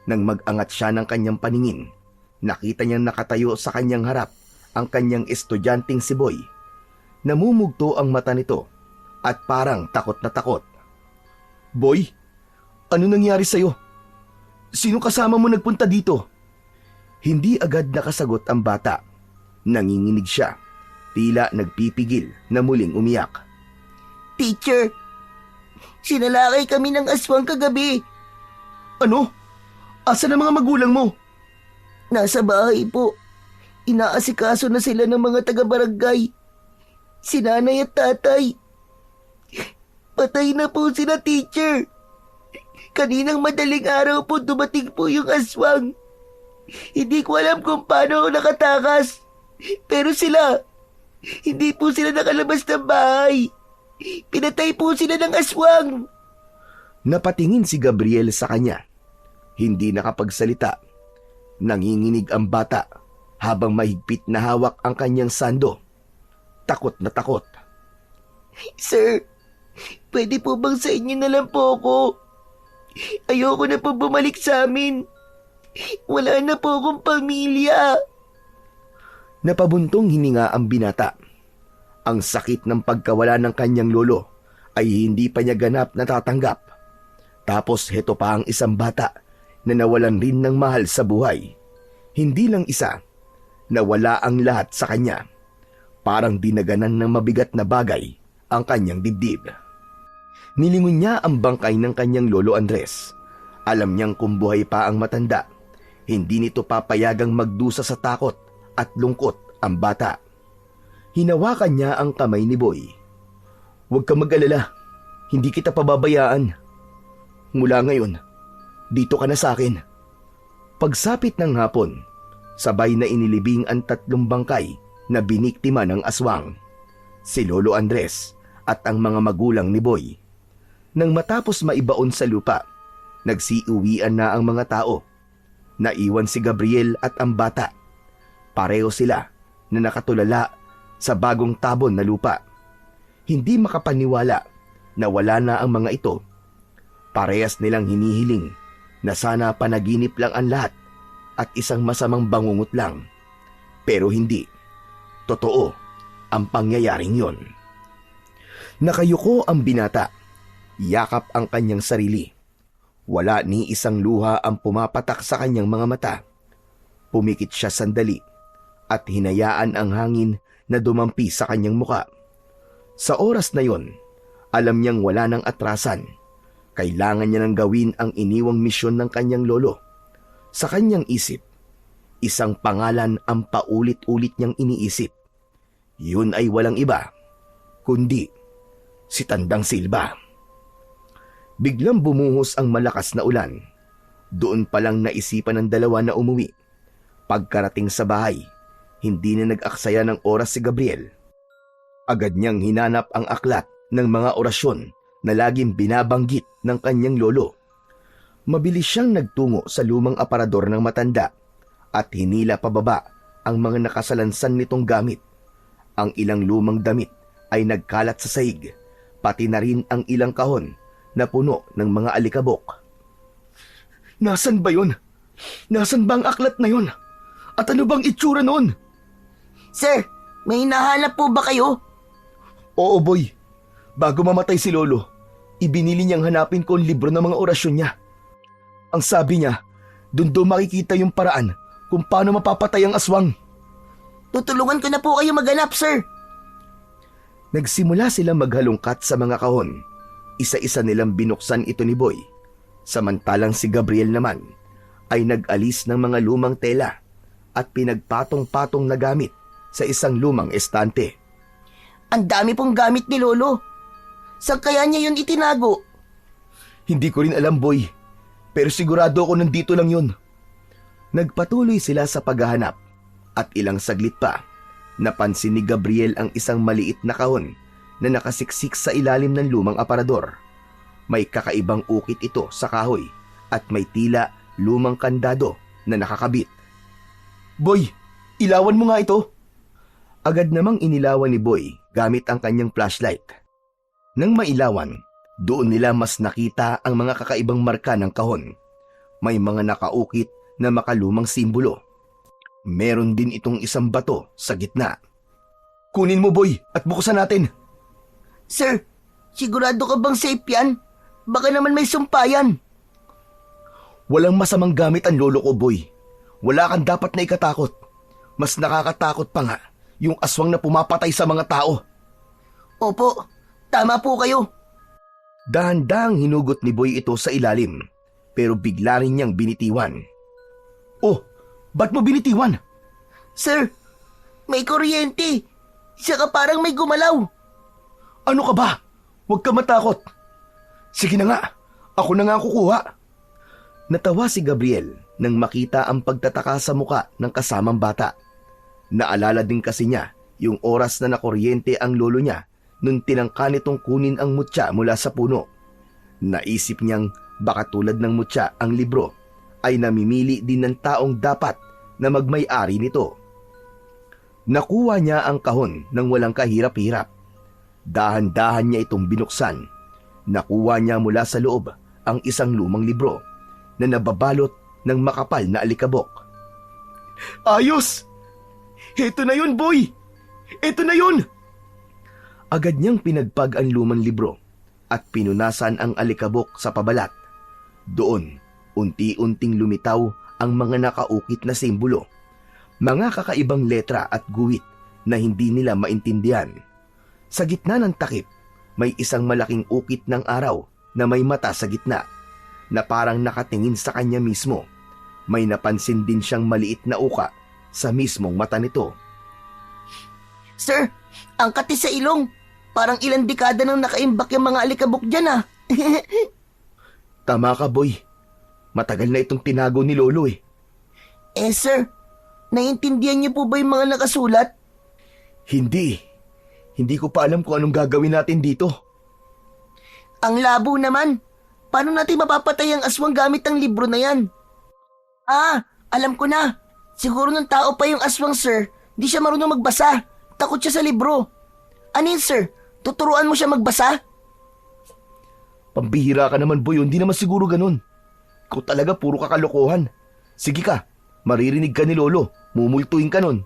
Nang mag-angat siya ng kanyang paningin, nakita niyang nakatayo sa kanyang harap ang kanyang estudyanteng si Boy. Namumugto ang mata nito at parang takot na takot. Boy, ano nangyari sa'yo? Sino kasama mo nagpunta dito? Hindi agad nakasagot ang bata. Nanginginig siya. Tila nagpipigil na muling umiyak. Teacher, sinalakay kami ng aswang kagabi. Ano? Asan ang mga magulang mo? Nasa bahay po. Inaasikaso na sila ng mga taga-barangay. Si nanay at tatay. Patay na po sila, teacher. Kaninang madaling araw po dumating po yung aswang. Hindi ko alam kung paano ako nakatakas. Pero hindi po sila nakalabas ng bahay. Pinatay po sila ng aswang. Napatingin si Gabriel sa kanya. Hindi nakapagsalita. Nanginginig ang bata habang mahigpit na hawak ang kanyang sando. Takot na takot. Sir, pwede po bang sa inyo na lang po ako? Ayoko na po bumalik sa amin. Wala na po akong pamilya. Napabuntong hininga ang binata. Ang sakit ng pagkawala ng kanyang lolo ay hindi pa niya ganap natatanggap. Tapos heto pa ang isang bata na nawalan rin ng mahal sa buhay. Hindi lang isa, nawala ang lahat sa kanya. Parang dinaganan ng mabigat na bagay ang kanyang dibdib. Nilingon niya ang bangkay ng kanyang lolo Andres. Alam niyang kung buhay pa ang matanda, hindi nito papayagang magdusa sa takot at lungkot ang bata. Hinawakan niya ang kamay ni Boy. Huwag kang mag-alala, hindi kita pababayaan. Mula ngayon, dito ka na sa akin. Pagsapit ng hapon, sabay na inilibing ang 3 bangkay na biniktima ng aswang. Si Lolo Andres at ang mga magulang ni Boy. Nang matapos maibaon sa lupa, nagsiuwian na ang mga tao. Naiwan si Gabriel at ang bata. Pareho sila na nakatulala sa bagong tabon na lupa. Hindi makapaniwala na wala na ang mga ito. Parehas nilang hinihiling na sana panaginip lang ang lahat at isang masamang bangungot lang. Pero hindi. Totoo ang pangyayaring yon. Nakayuko ang binata. Yakap ang kanyang sarili. Wala ni isang luha ang pumapatak sa kanyang mga mata. Pumikit siya sandali at hinayaan ang hangin na dumampi sa kanyang muka. Sa oras na yon, alam niyang wala nang atrasan. Kailangan niya nang gawin ang iniwang misyon ng kanyang lolo. Sa kanyang isip, isang pangalan ang paulit-ulit niyang iniisip. Yun ay walang iba, kundi si Tandang Silba. Biglang bumuhos ang malakas na ulan. Doon palang naisipan ng dalawa na umuwi. Pagkarating sa bahay, hindi na nag-aksaya ng oras si Gabriel. Agad niyang hinanap ang aklat ng mga orasyon na laging binabanggit ng kanyang lolo. Mabilis siyang nagtungo sa lumang aparador ng matanda at hinila pababa ang mga nakasalansan nitong gamit. Ang ilang lumang damit ay nagkalat sa sahig, pati na rin ang ilang kahon na puno ng mga alikabok. Nasaan ba yun? Nasaan ba ang aklat na yun? At ano bang itsura noon? Sir, may hinahanap po ba kayo? Oo, boy. Bago mamatay si Lolo, ibinili niyang hanapin ko ang libro ng mga orasyon niya. Ang sabi niya, doon daw makikita yung paraan kung paano mapapatay ang aswang. Tutulungan ko na po kayo maghanap, sir. Nagsimula silang maghalongkat sa mga kahon. Isa-isa nilang binuksan ito ni Boy. Samantalang si Gabriel naman ay nag-alis ng mga lumang tela at pinagpatong-patong na gamit sa isang lumang estante. Ang dami pong gamit ni Lolo. Saan kaya niya yun itinago? Hindi ko rin alam, Boy. Pero sigurado ako nandito lang yun. Nagpatuloy sila sa paghahanap at ilang saglit pa, napansin ni Gabriel ang isang maliit na kahon na nakasiksik sa ilalim ng lumang aparador. May kakaibang ukit ito sa kahoy at may tila lumang kandado na nakakabit. Boy, ilawan mo nga ito. Agad namang inilawan ni Boy gamit ang kanyang flashlight. Nang mailawan, doon nila mas nakita ang mga kakaibang marka ng kahon. May mga nakaukit na makalumang simbolo. Meron din itong isang bato sa gitna. Kunin mo, Boy, at buksan natin. Sir, sigurado ka bang safe yan? Baka naman may sumpayan. Walang masamang gamit ang lolo ko, Boy. Wala kang dapat na ikatakot. Mas nakakatakot pa nga yung aswang na pumapatay sa mga tao. Opo, tama po kayo. Dahan-dahang hinugot ni Boy ito sa ilalim, pero bigla rin niyang binitiwan. Oh, ba't mo binitiwan? Sir, may kuryente. Saka parang may gumalaw. Ano ka ba? Huwag ka matakot. Sige na nga, ako na nga kukuha. Natawa si Gabriel nang makita ang pagtataka sa muka ng kasamang bata. Naalala din kasi niya yung oras na nakuryente ang lolo niya nung tinangka nitong kunin ang mutya mula sa puno. Naisip niyang baka tulad ng mutya ang libro ay namimili din ng taong dapat na magmay-ari nito. Nakuha niya ang kahon nang walang kahirap-hirap. Dahan-dahan niya itong binuksan. Nakuha niya mula sa loob ang isang lumang libro na nababalot ng makapal na alikabok. Ayos! Ito na yun, Boy! Ito na yun! Agad niyang pinagpag ang lumang libro at pinunasan ang alikabok sa pabalat. Doon, unti-unting lumitaw ang mga nakaukit na simbolo. Mga kakaibang letra at guhit na hindi nila maintindihan. Sa gitna ng takip, may isang malaking ukit ng araw na may mata sa gitna na parang nakatingin sa kanya mismo. May napansin din siyang maliit na uka sa mismong mata nito. Sir, ang kati sa ilong. Parang ilang dekada nang nakaimbak yung mga alikabok dyan ah. Tama ka, Boy. Matagal na itong tinago ni Lolo eh. Sir, naiintindihan niyo po ba yung mga nakasulat? Hindi. Hindi ko pa alam kung anong gagawin natin dito. Ang labo naman. Paano natin mapapatay ang aswang gamit ang libro na yan? Ah, alam ko na. Siguro ng tao pa yung aswang, sir. Di siya marunong magbasa. Takot siya sa libro. Anin, sir? Tuturuan mo siya magbasa? Pambihira ka naman, Boy. Hindi naman siguro ganun. Ikaw talaga puro kakalokohan. Sige ka, maririnig ka ni Lolo. Mumultuin ka nun.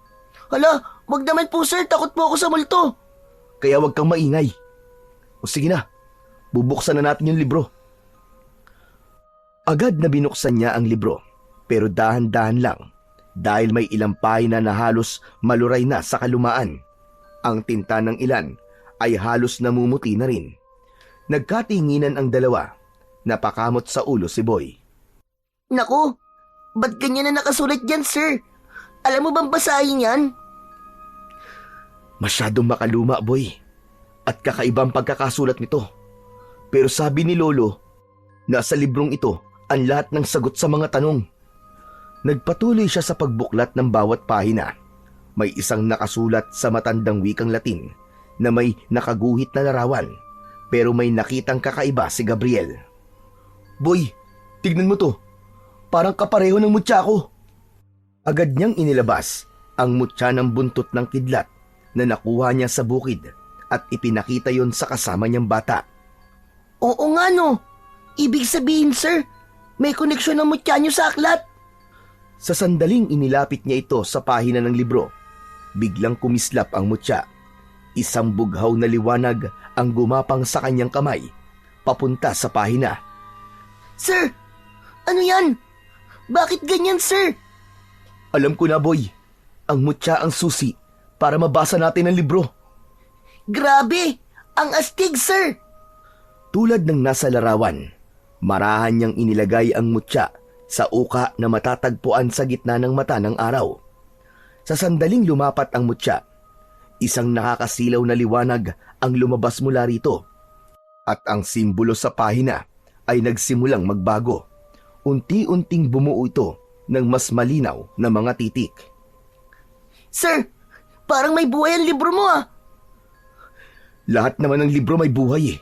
Hala, wag naman po, sir. Takot po ako sa multo. Kaya wag kang maingay. O sige na, bubuksan na natin yung libro. Agad na binuksan niya ang libro, pero dahan-dahan lang dahil may ilang pahina na halos maluray na sa kalumaan. Ang tinta ng ilan ay halos namumuti na rin. Nagkatinginan ang dalawa. Napakamot sa ulo si Boy. Naku, ba't ganyan na nakasulat dyan, sir? Alam mo bang basahin yan? Masyadong makaluma, Boy. At kakaibang pagkakasulat nito. Pero sabi ni Lolo, nasa librong ito ang lahat ng sagot sa mga tanong. Nagpatuloy siya sa pagbuklat ng bawat pahina. May isang nakasulat sa matandang wikang Latin na may nakaguhit na larawan pero may nakitang kakaiba si Gabriel. Boy, tignan mo to. Parang kapareho ng mutya ko. Agad niyang inilabas ang mutya ng buntot ng kidlat na nakuha niya sa bukid at ipinakita yon sa kasama niyang bata. Oo nga no. Ibig sabihin, sir, may koneksyon ng mutya niyo sa aklat. Sa sandaling inilapit niya ito sa pahina ng libro, biglang kumislap ang mutya. Isang bughaw na liwanag ang gumapang sa kanyang kamay, papunta sa pahina. Sir, ano yan? Bakit ganyan, sir? Alam ko na, boy. Ang mutya ang susi para mabasa natin ang libro. Grabe! Ang astig, sir! Tulad ng nasa larawan, marahan niyang inilagay ang mutya sa uka na matatagpuan sa gitna ng mata ng araw. Sa sandaling lumapat ang mutya, isang nakakasilaw na liwanag ang lumabas mula rito. At ang simbolo sa pahina ay nagsimulang magbago. Unti-unting bumuo ito ng mas malinaw na mga titik. Sir, parang may buhay ang libro mo ah. Lahat naman ng libro may buhay eh.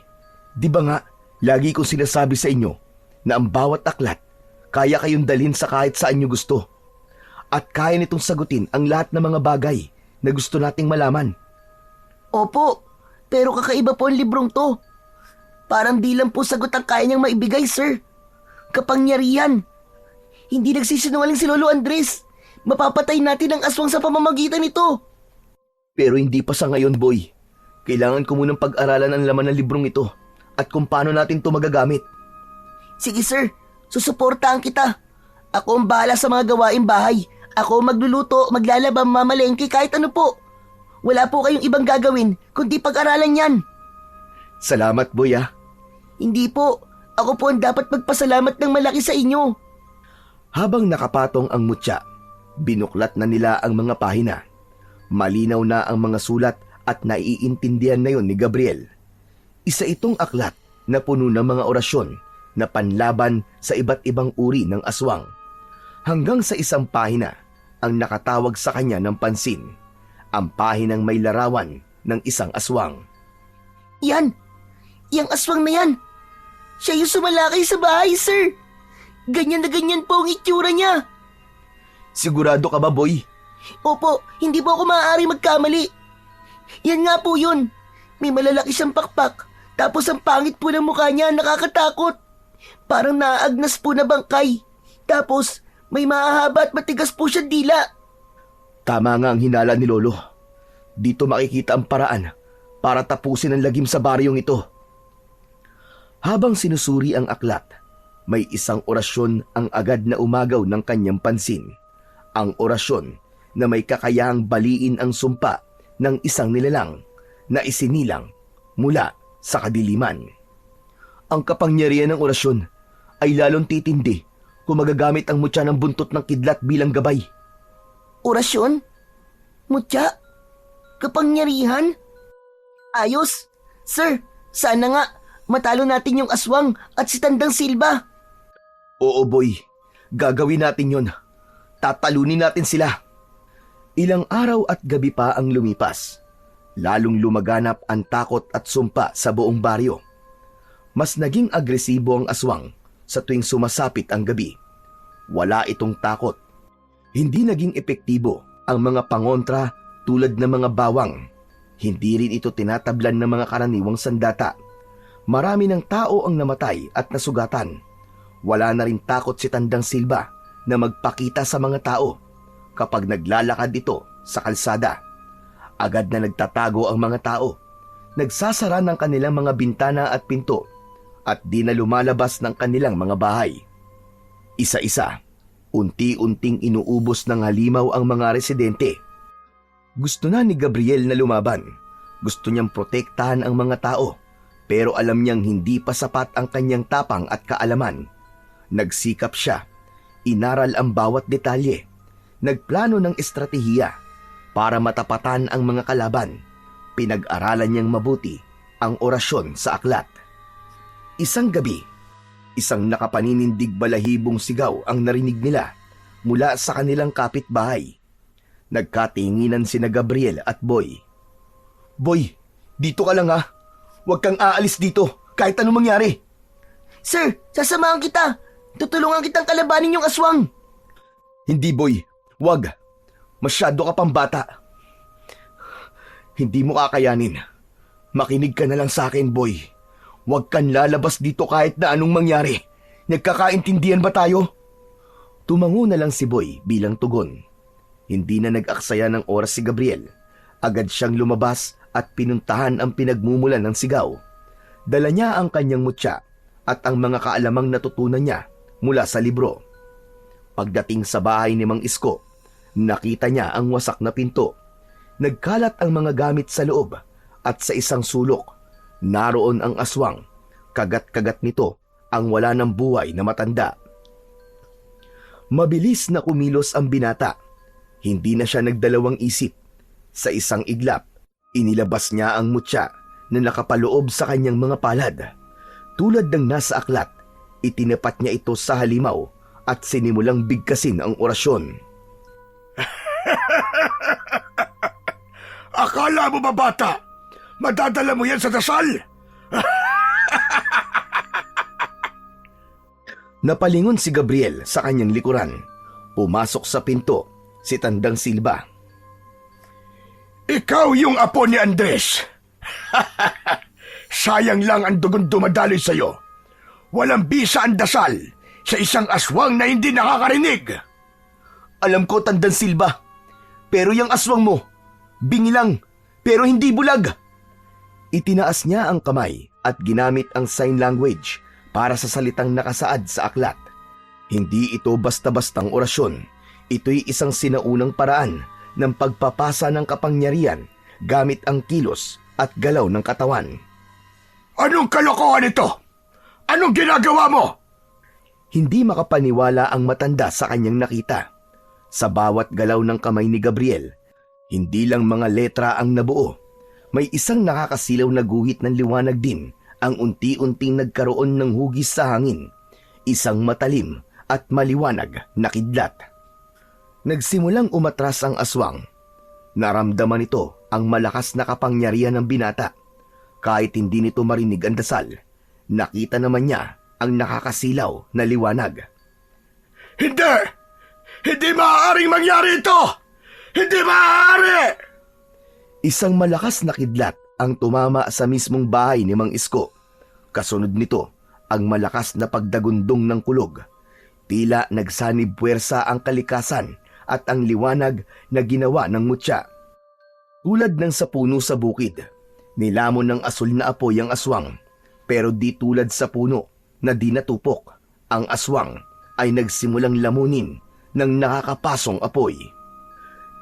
Di ba nga, lagi kong sinasabi sa inyo na ang bawat aklat kaya kayong dalhin sa kahit saan nyo gusto. At kaya nitong sagutin ang lahat ng mga bagay na gusto nating malaman. Opo, pero kakaiba po ang librong to. Parang di lang po sagot ang kaya niyang maibigay, sir. Kapangyarihan. Hindi nagsisinungaling si Lolo Andres. Mapapatay natin ang aswang sa pamamagitan nito. Pero hindi pa sa ngayon, boy. Kailangan ko munang pag-aralan ang laman ng librong ito at kung paano natin ito magagamit. Sige, sir. Susuportahan kita. Ako ang bahala sa mga gawaing bahay. Ako ang magluluto, maglalaba, mamalengke, kahit ano po. Wala po kayong ibang gagawin kundi pag-aralan yan. Salamat, boy ah. Hindi po. Ako po ang dapat magpasalamat ng malaki sa inyo. Habang nakapatong ang mutya, binuklat na nila ang mga pahina. Malinaw na ang mga sulat at naiintindihan na yon ni Gabriel. Isa itong aklat na puno ng mga orasyon na panlaban sa iba't ibang uri ng aswang. Hanggang sa isang pahina ang nakatawag sa kanya ng pansin, ang pahinang may larawan ng isang aswang. Yan! Yang aswang na yan! Siya yung sumalakay sa bahay, sir! Ganyan na ganyan po ang itsura niya! Sigurado ka ba, boy? Opo, hindi po ako maaari magkamali. Yan nga po yun. May malalaki siyang pakpak, tapos ang pangit po ng mukha niya, nakakatakot. Parang naaagnas po na bangkay. Tapos, may mahahaba at matigas po siyang dila. Tama nga ang hinala ni Lolo. Dito makikita ang paraan para tapusin ang lagim sa baryong ito. Habang sinusuri ang aklat, may isang orasyon ang agad na umagaw ng kanyang pansin. Ang orasyon na may kakayahang baliin ang sumpa ng isang nilalang na isinilang mula sa kadiliman. Ang kapangyarihan ng orasyon ay lalong titindi kung magagamit ang mutya ng buntot ng kidlat bilang gabay. Orasyon? Mutya? Kapangyarihan? Ayos! Sir, sana nga matalo natin yung aswang at si Tandang Silva. Oo, boy. Gagawin natin yon. Tatalunin natin sila. Ilang araw at gabi pa ang lumipas. Lalong lumaganap ang takot at sumpa sa buong baryo. Mas naging agresibo ang aswang sa tuwing sumasapit ang gabi. Wala itong takot. Hindi naging epektibo ang mga pangontra tulad ng mga bawang. Hindi rin ito tinatablan ng mga karaniwang sandata. Marami ng tao ang namatay at nasugatan. Wala na rin takot si Tandang Silva na magpakita sa mga tao kapag naglalakad ito sa kalsada. Agad na nagtatago ang mga tao. Nagsasara ng kanilang mga bintana at pinto at di na lumalabas ng kanilang mga bahay. Isa-isa, unti-unting inuubos ng halimaw ang mga residente. Gusto na ni Gabriel na lumaban. Gusto niyang protektahan ang mga tao, pero alam niyang hindi pa sapat ang kanyang tapang at kaalaman. Nagsikap siya, inaral ang bawat detalye, nagplano ng estratehiya para matapatan ang mga kalaban. Pinag-aralan niyang mabuti ang orasyon sa aklat. Isang gabi, isang nakapaninindig balahibong sigaw ang narinig nila mula sa kanilang kapitbahay. Nagkatinginan sina Gabriel at Boy. Boy, dito ka lang ha. Huwag kang aalis dito kahit anong mangyari. Sir, sasamahan kita. Tutulungan kitang kalabanin yung aswang. Hindi, boy. Huwag. Masyado ka pang bata. Hindi mo kakayanin. Makinig ka na lang sa akin, boy. Huwag kang lalabas dito kahit na anong mangyari. Nagkakaintindihan ba tayo? Tumango na lang si Boy bilang tugon. Hindi na nag-aksaya ng oras si Gabriel. Agad siyang lumabas at pinuntahan ang pinagmumulan ng sigaw. Dala niya ang kanyang mutya at ang mga kaalamang natutunan niya mula sa libro. Pagdating sa bahay ni Mang Isko, nakita niya ang wasak na pinto. Nagkalat ang mga gamit sa loob at sa isang sulok, naroon ang aswang. Kagat-kagat nito ang wala ng buhay na matanda. Mabilis na kumilos ang binata. Hindi na siya nagdalawang isip. Sa isang iglap, inilabas niya ang mutya na nakapaloob sa kanyang mga palad. Tulad ng nasa aklat, itinapat niya ito sa halimaw at sinimulang bigkasin ang orasyon. Akala mo ba, bata? Madadala mo yan sa dasal? Napalingon si Gabriel sa kanyang likuran. Pumasok sa pinto si Tandang Silva. Ikaw yung apo ni Andres. Sayang lang ang dugon dumadaloy sa'yo. Walang bisa ang dasal sa isang aswang na hindi nakakarinig. Alam ko, Tandang Silva. Pero yung aswang mo, bingi lang, pero hindi bulag. Itinaas niya ang kamay at ginamit ang sign language para sa salitang nakasaad sa aklat. Hindi ito basta-bastang orasyon. Ito'y isang sinaunang paraan ng pagpapasa ng kapangyarihan gamit ang kilos at galaw ng katawan. Anong kalokohan ito? Anong ginagawa mo? Hindi makapaniwala ang matanda sa kanyang nakita. Sa bawat galaw ng kamay ni Gabriel, hindi lang mga letra ang nabuo. May isang nakakasilaw na guhit ng liwanag din ang unti-unting nagkaroon ng hugis sa hangin. Isang matalim at maliwanag na kidlat. Nagsimulang umatras ang aswang. Naramdaman nito ang malakas na kapangyarihan ng binata. Kahit hindi nito marinig ang dasal, nakita naman niya ang nakakasilaw na liwanag. Hindi! Hindi maaaring mangyari ito! Hindi maaari! Isang malakas na kidlat ang tumama sa mismong bahay ni Mang Isko. Kasunod nito ang malakas na pagdagundong ng kulog. Tila nagsanib puwersa ang kalikasan at ang liwanag na ginawa ng mutya. Tulad ng sa puno sa bukid, nilamon ng asul na apoy ang aswang, pero di tulad sa puno na di natupok. Ang aswang ay nagsimulang lamunin ng nakakapasong apoy.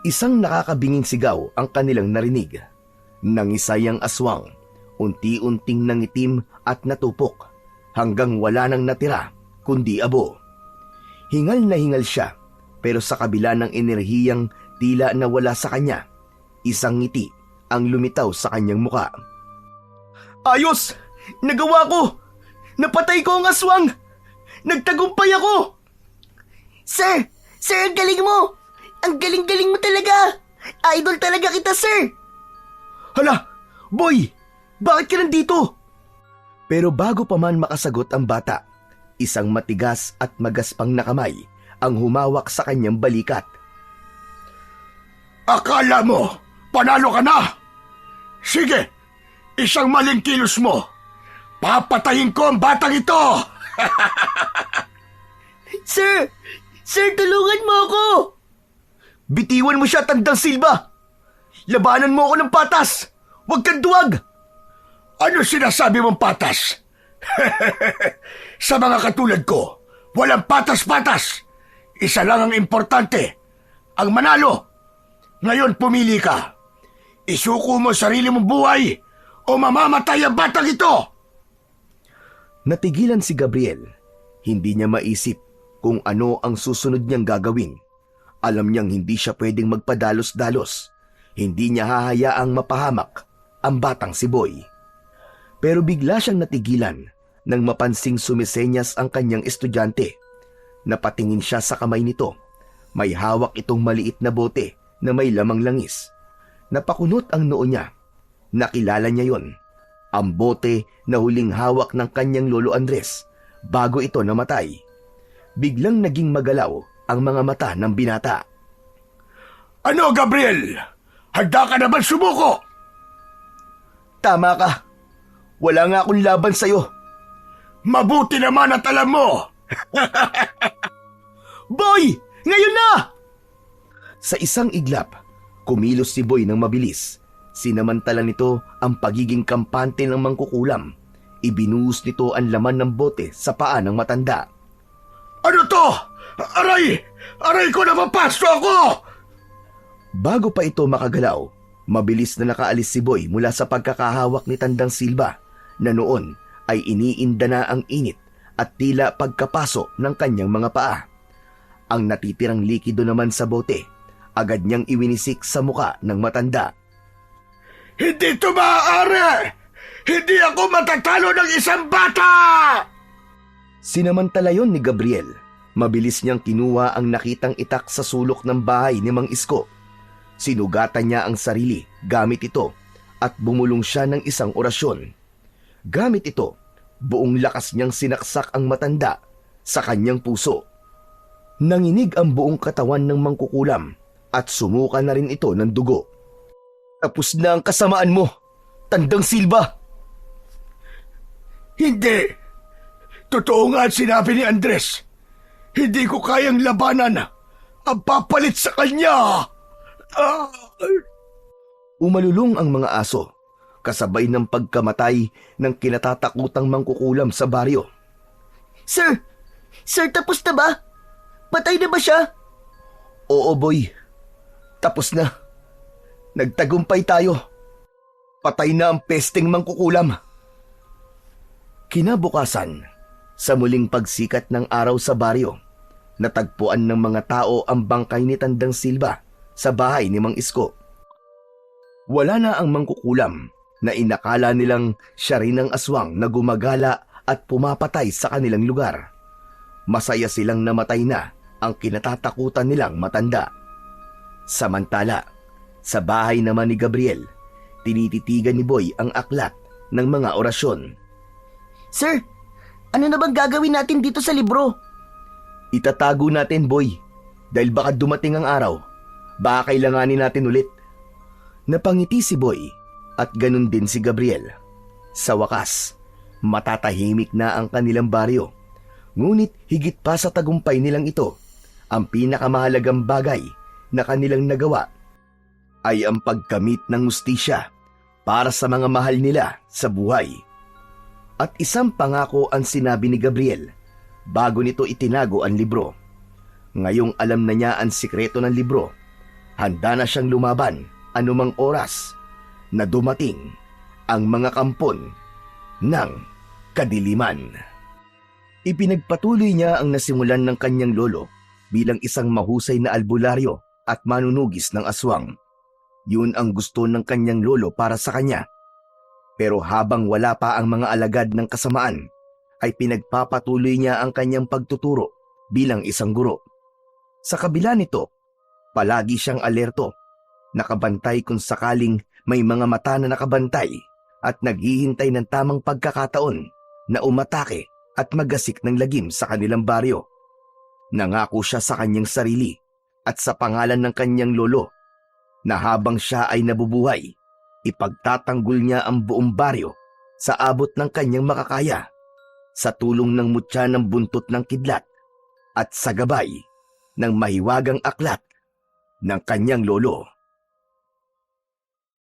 Isang nakakabinging sigaw ang kanilang narinig. Nangisay ang aswang, unti-unting nangitim at natupok, hanggang wala nang natira kundi abo. Hingal na hingal siya, pero sa kabila ng enerhiyang tila nawala sa kanya, isang ngiti ang lumitaw sa kanyang muka. Ayos! Nagawa ko! Napatay ko ang aswang! Nagtagumpay ako! Sir! Sir, ang galing mo! Ang galing-galing mo talaga! Idol talaga kita, sir! Hala! Boy! Bakit ka nandito? Pero bago pa man makasagot ang bata, isang matigas at magaspang na kamay ang humawak sa kanyang balikat. Akala mo, panalo ka na? Sige, isang maling kilos mo. Papatayin ko ang batang ito! Sir! Sir, tulungan mo ako! Bitiwan mo siya, Tandang Silva! Labanan mo ako ng patas! Huwag kang duwag! Ano sinasabi mong patas? Sa mga katulad ko, walang patas-patas. Isa lang ang importante, ang manalo. Ngayon pumili ka. Isuko mo sarili mong buhay o mamamatay ang batang ito. Natigilan si Gabriel. Hindi niya maisip kung ano ang susunod niyang gagawin. Alam niyang hindi siya pwedeng magpadalos-dalos. Hindi niya hahayaang mapahamak ang batang si Boy. Pero bigla siyang natigilan nang mapansing sumisenyas ang kanyang estudyante. Napatingin siya sa kamay nito. May hawak itong maliit na bote na may lamang langis. Napakunot ang noo niya. Nakilala niya yon. ang bote na huling hawak ng kanyang lolo Andres bago ito namatay. Biglang naging magalaw ang mga mata ng binata. Ano, Gabriel? Handa ka naman sumuko? Tama ka. Wala nga akong laban sa'yo. Mabuti naman at alam mo. Boy! Ngayon na! Sa isang iglap, kumilos si Boy ng mabilis. Sinamantala nito ang pagiging kampante ng mangkukulam. Ibinuhos nito ang laman ng bote sa paa ng matanda. Ano to? Aray! Aray ko, napapasto ako! Bago pa ito makagalaw, mabilis na nakaalis si Boy mula sa pagkakahawak ni Tandang Silva na noon ay iniinda na ang init at tila pagkapaso ng kanyang mga paa. Ang natitirang likido naman sa bote, agad niyang iwinisik sa muka ng matanda. Hindi ito maaari! Hindi ako matatalo ng isang bata! Sinamantala yon ni Gabriel. Mabilis niyang kinuha ang nakitang itak sa sulok ng bahay ni Mang Isko. Sinugatan niya ang sarili gamit ito at bumulong siya ng isang orasyon. Gamit ito, buong lakas niyang sinaksak ang matanda sa kanyang puso. Nanginig ang buong katawan ng mangkukulam at sumuka na rin ito ng dugo. Tapos na ang kasamaan mo, Tandang Silva! Hindi! Totoo nga ang sinabi ni Andres. Hindi ko kayang labanan ang papalit sa kanya! Umalulong ang mga aso, kasabay ng pagkamatay ng kinatatakutang mangkukulam sa baryo. Sir! Sir, tapos na ba? Patay na ba siya? Oo, Boy. Tapos na. Nagtagumpay tayo. Patay na ang pesteng mangkukulam. Kinabukasan, sa muling pagsikat ng araw sa baryo, natagpuan ng mga tao ang bangkay ni Tandang Silva sa bahay ni Mang Isko. Wala na ang mangkukulam na inakala nilang siya rin ang aswang na gumagala at pumapatay sa kanilang lugar. Masaya silang namatay na ang kinatatakutan nilang matanda. Samantala, sa bahay naman ni Gabriel, tinititigan ni Boy ang aklat ng mga orasyon. Sir, ano na bang gagawin natin dito sa libro? Itatago natin, Boy, dahil baka dumating ang araw. Baka kailanganin natin ulit. Napangiti si Boy at ganun din si Gabriel. Sa wakas, matatahimik na ang kanilang baryo. Ngunit higit pa sa tagumpay nilang ito, ang pinakamahalagang bagay na kanilang nagawa ay ang pagkamit ng hustisya para sa mga mahal nila sa buhay. At isang pangako ang sinabi ni Gabriel bago nito itinago ang libro. Ngayong alam na niya ang sikreto ng libro, handa na siyang lumaban anumang oras na dumating ang mga kampon ng kadiliman. Ipinagpatuloy niya ang nasimulan ng kanyang lolo bilang isang mahusay na albularyo at manunugis ng aswang. Yun ang gusto ng kanyang lolo para sa kanya. Pero habang wala pa ang mga alagad ng kasamaan, ay pinagpapatuloy niya ang kanyang pagtuturo bilang isang guro. Sa kabila nito, palagi siyang alerto, nakabantay kung sakaling may mga mata na nakabantay at naghihintay ng tamang pagkakataon na umatake at magasik ng lagim sa kanilang baryo. Nangako siya sa kanyang sarili at sa pangalan ng kanyang lolo na habang siya ay nabubuhay, ipagtatanggol niya ang buong baryo sa abot ng kanyang makakaya, sa tulong ng mutya ng buntot ng kidlat at sa gabay ng mahiwagang aklat ng kanyang lolo.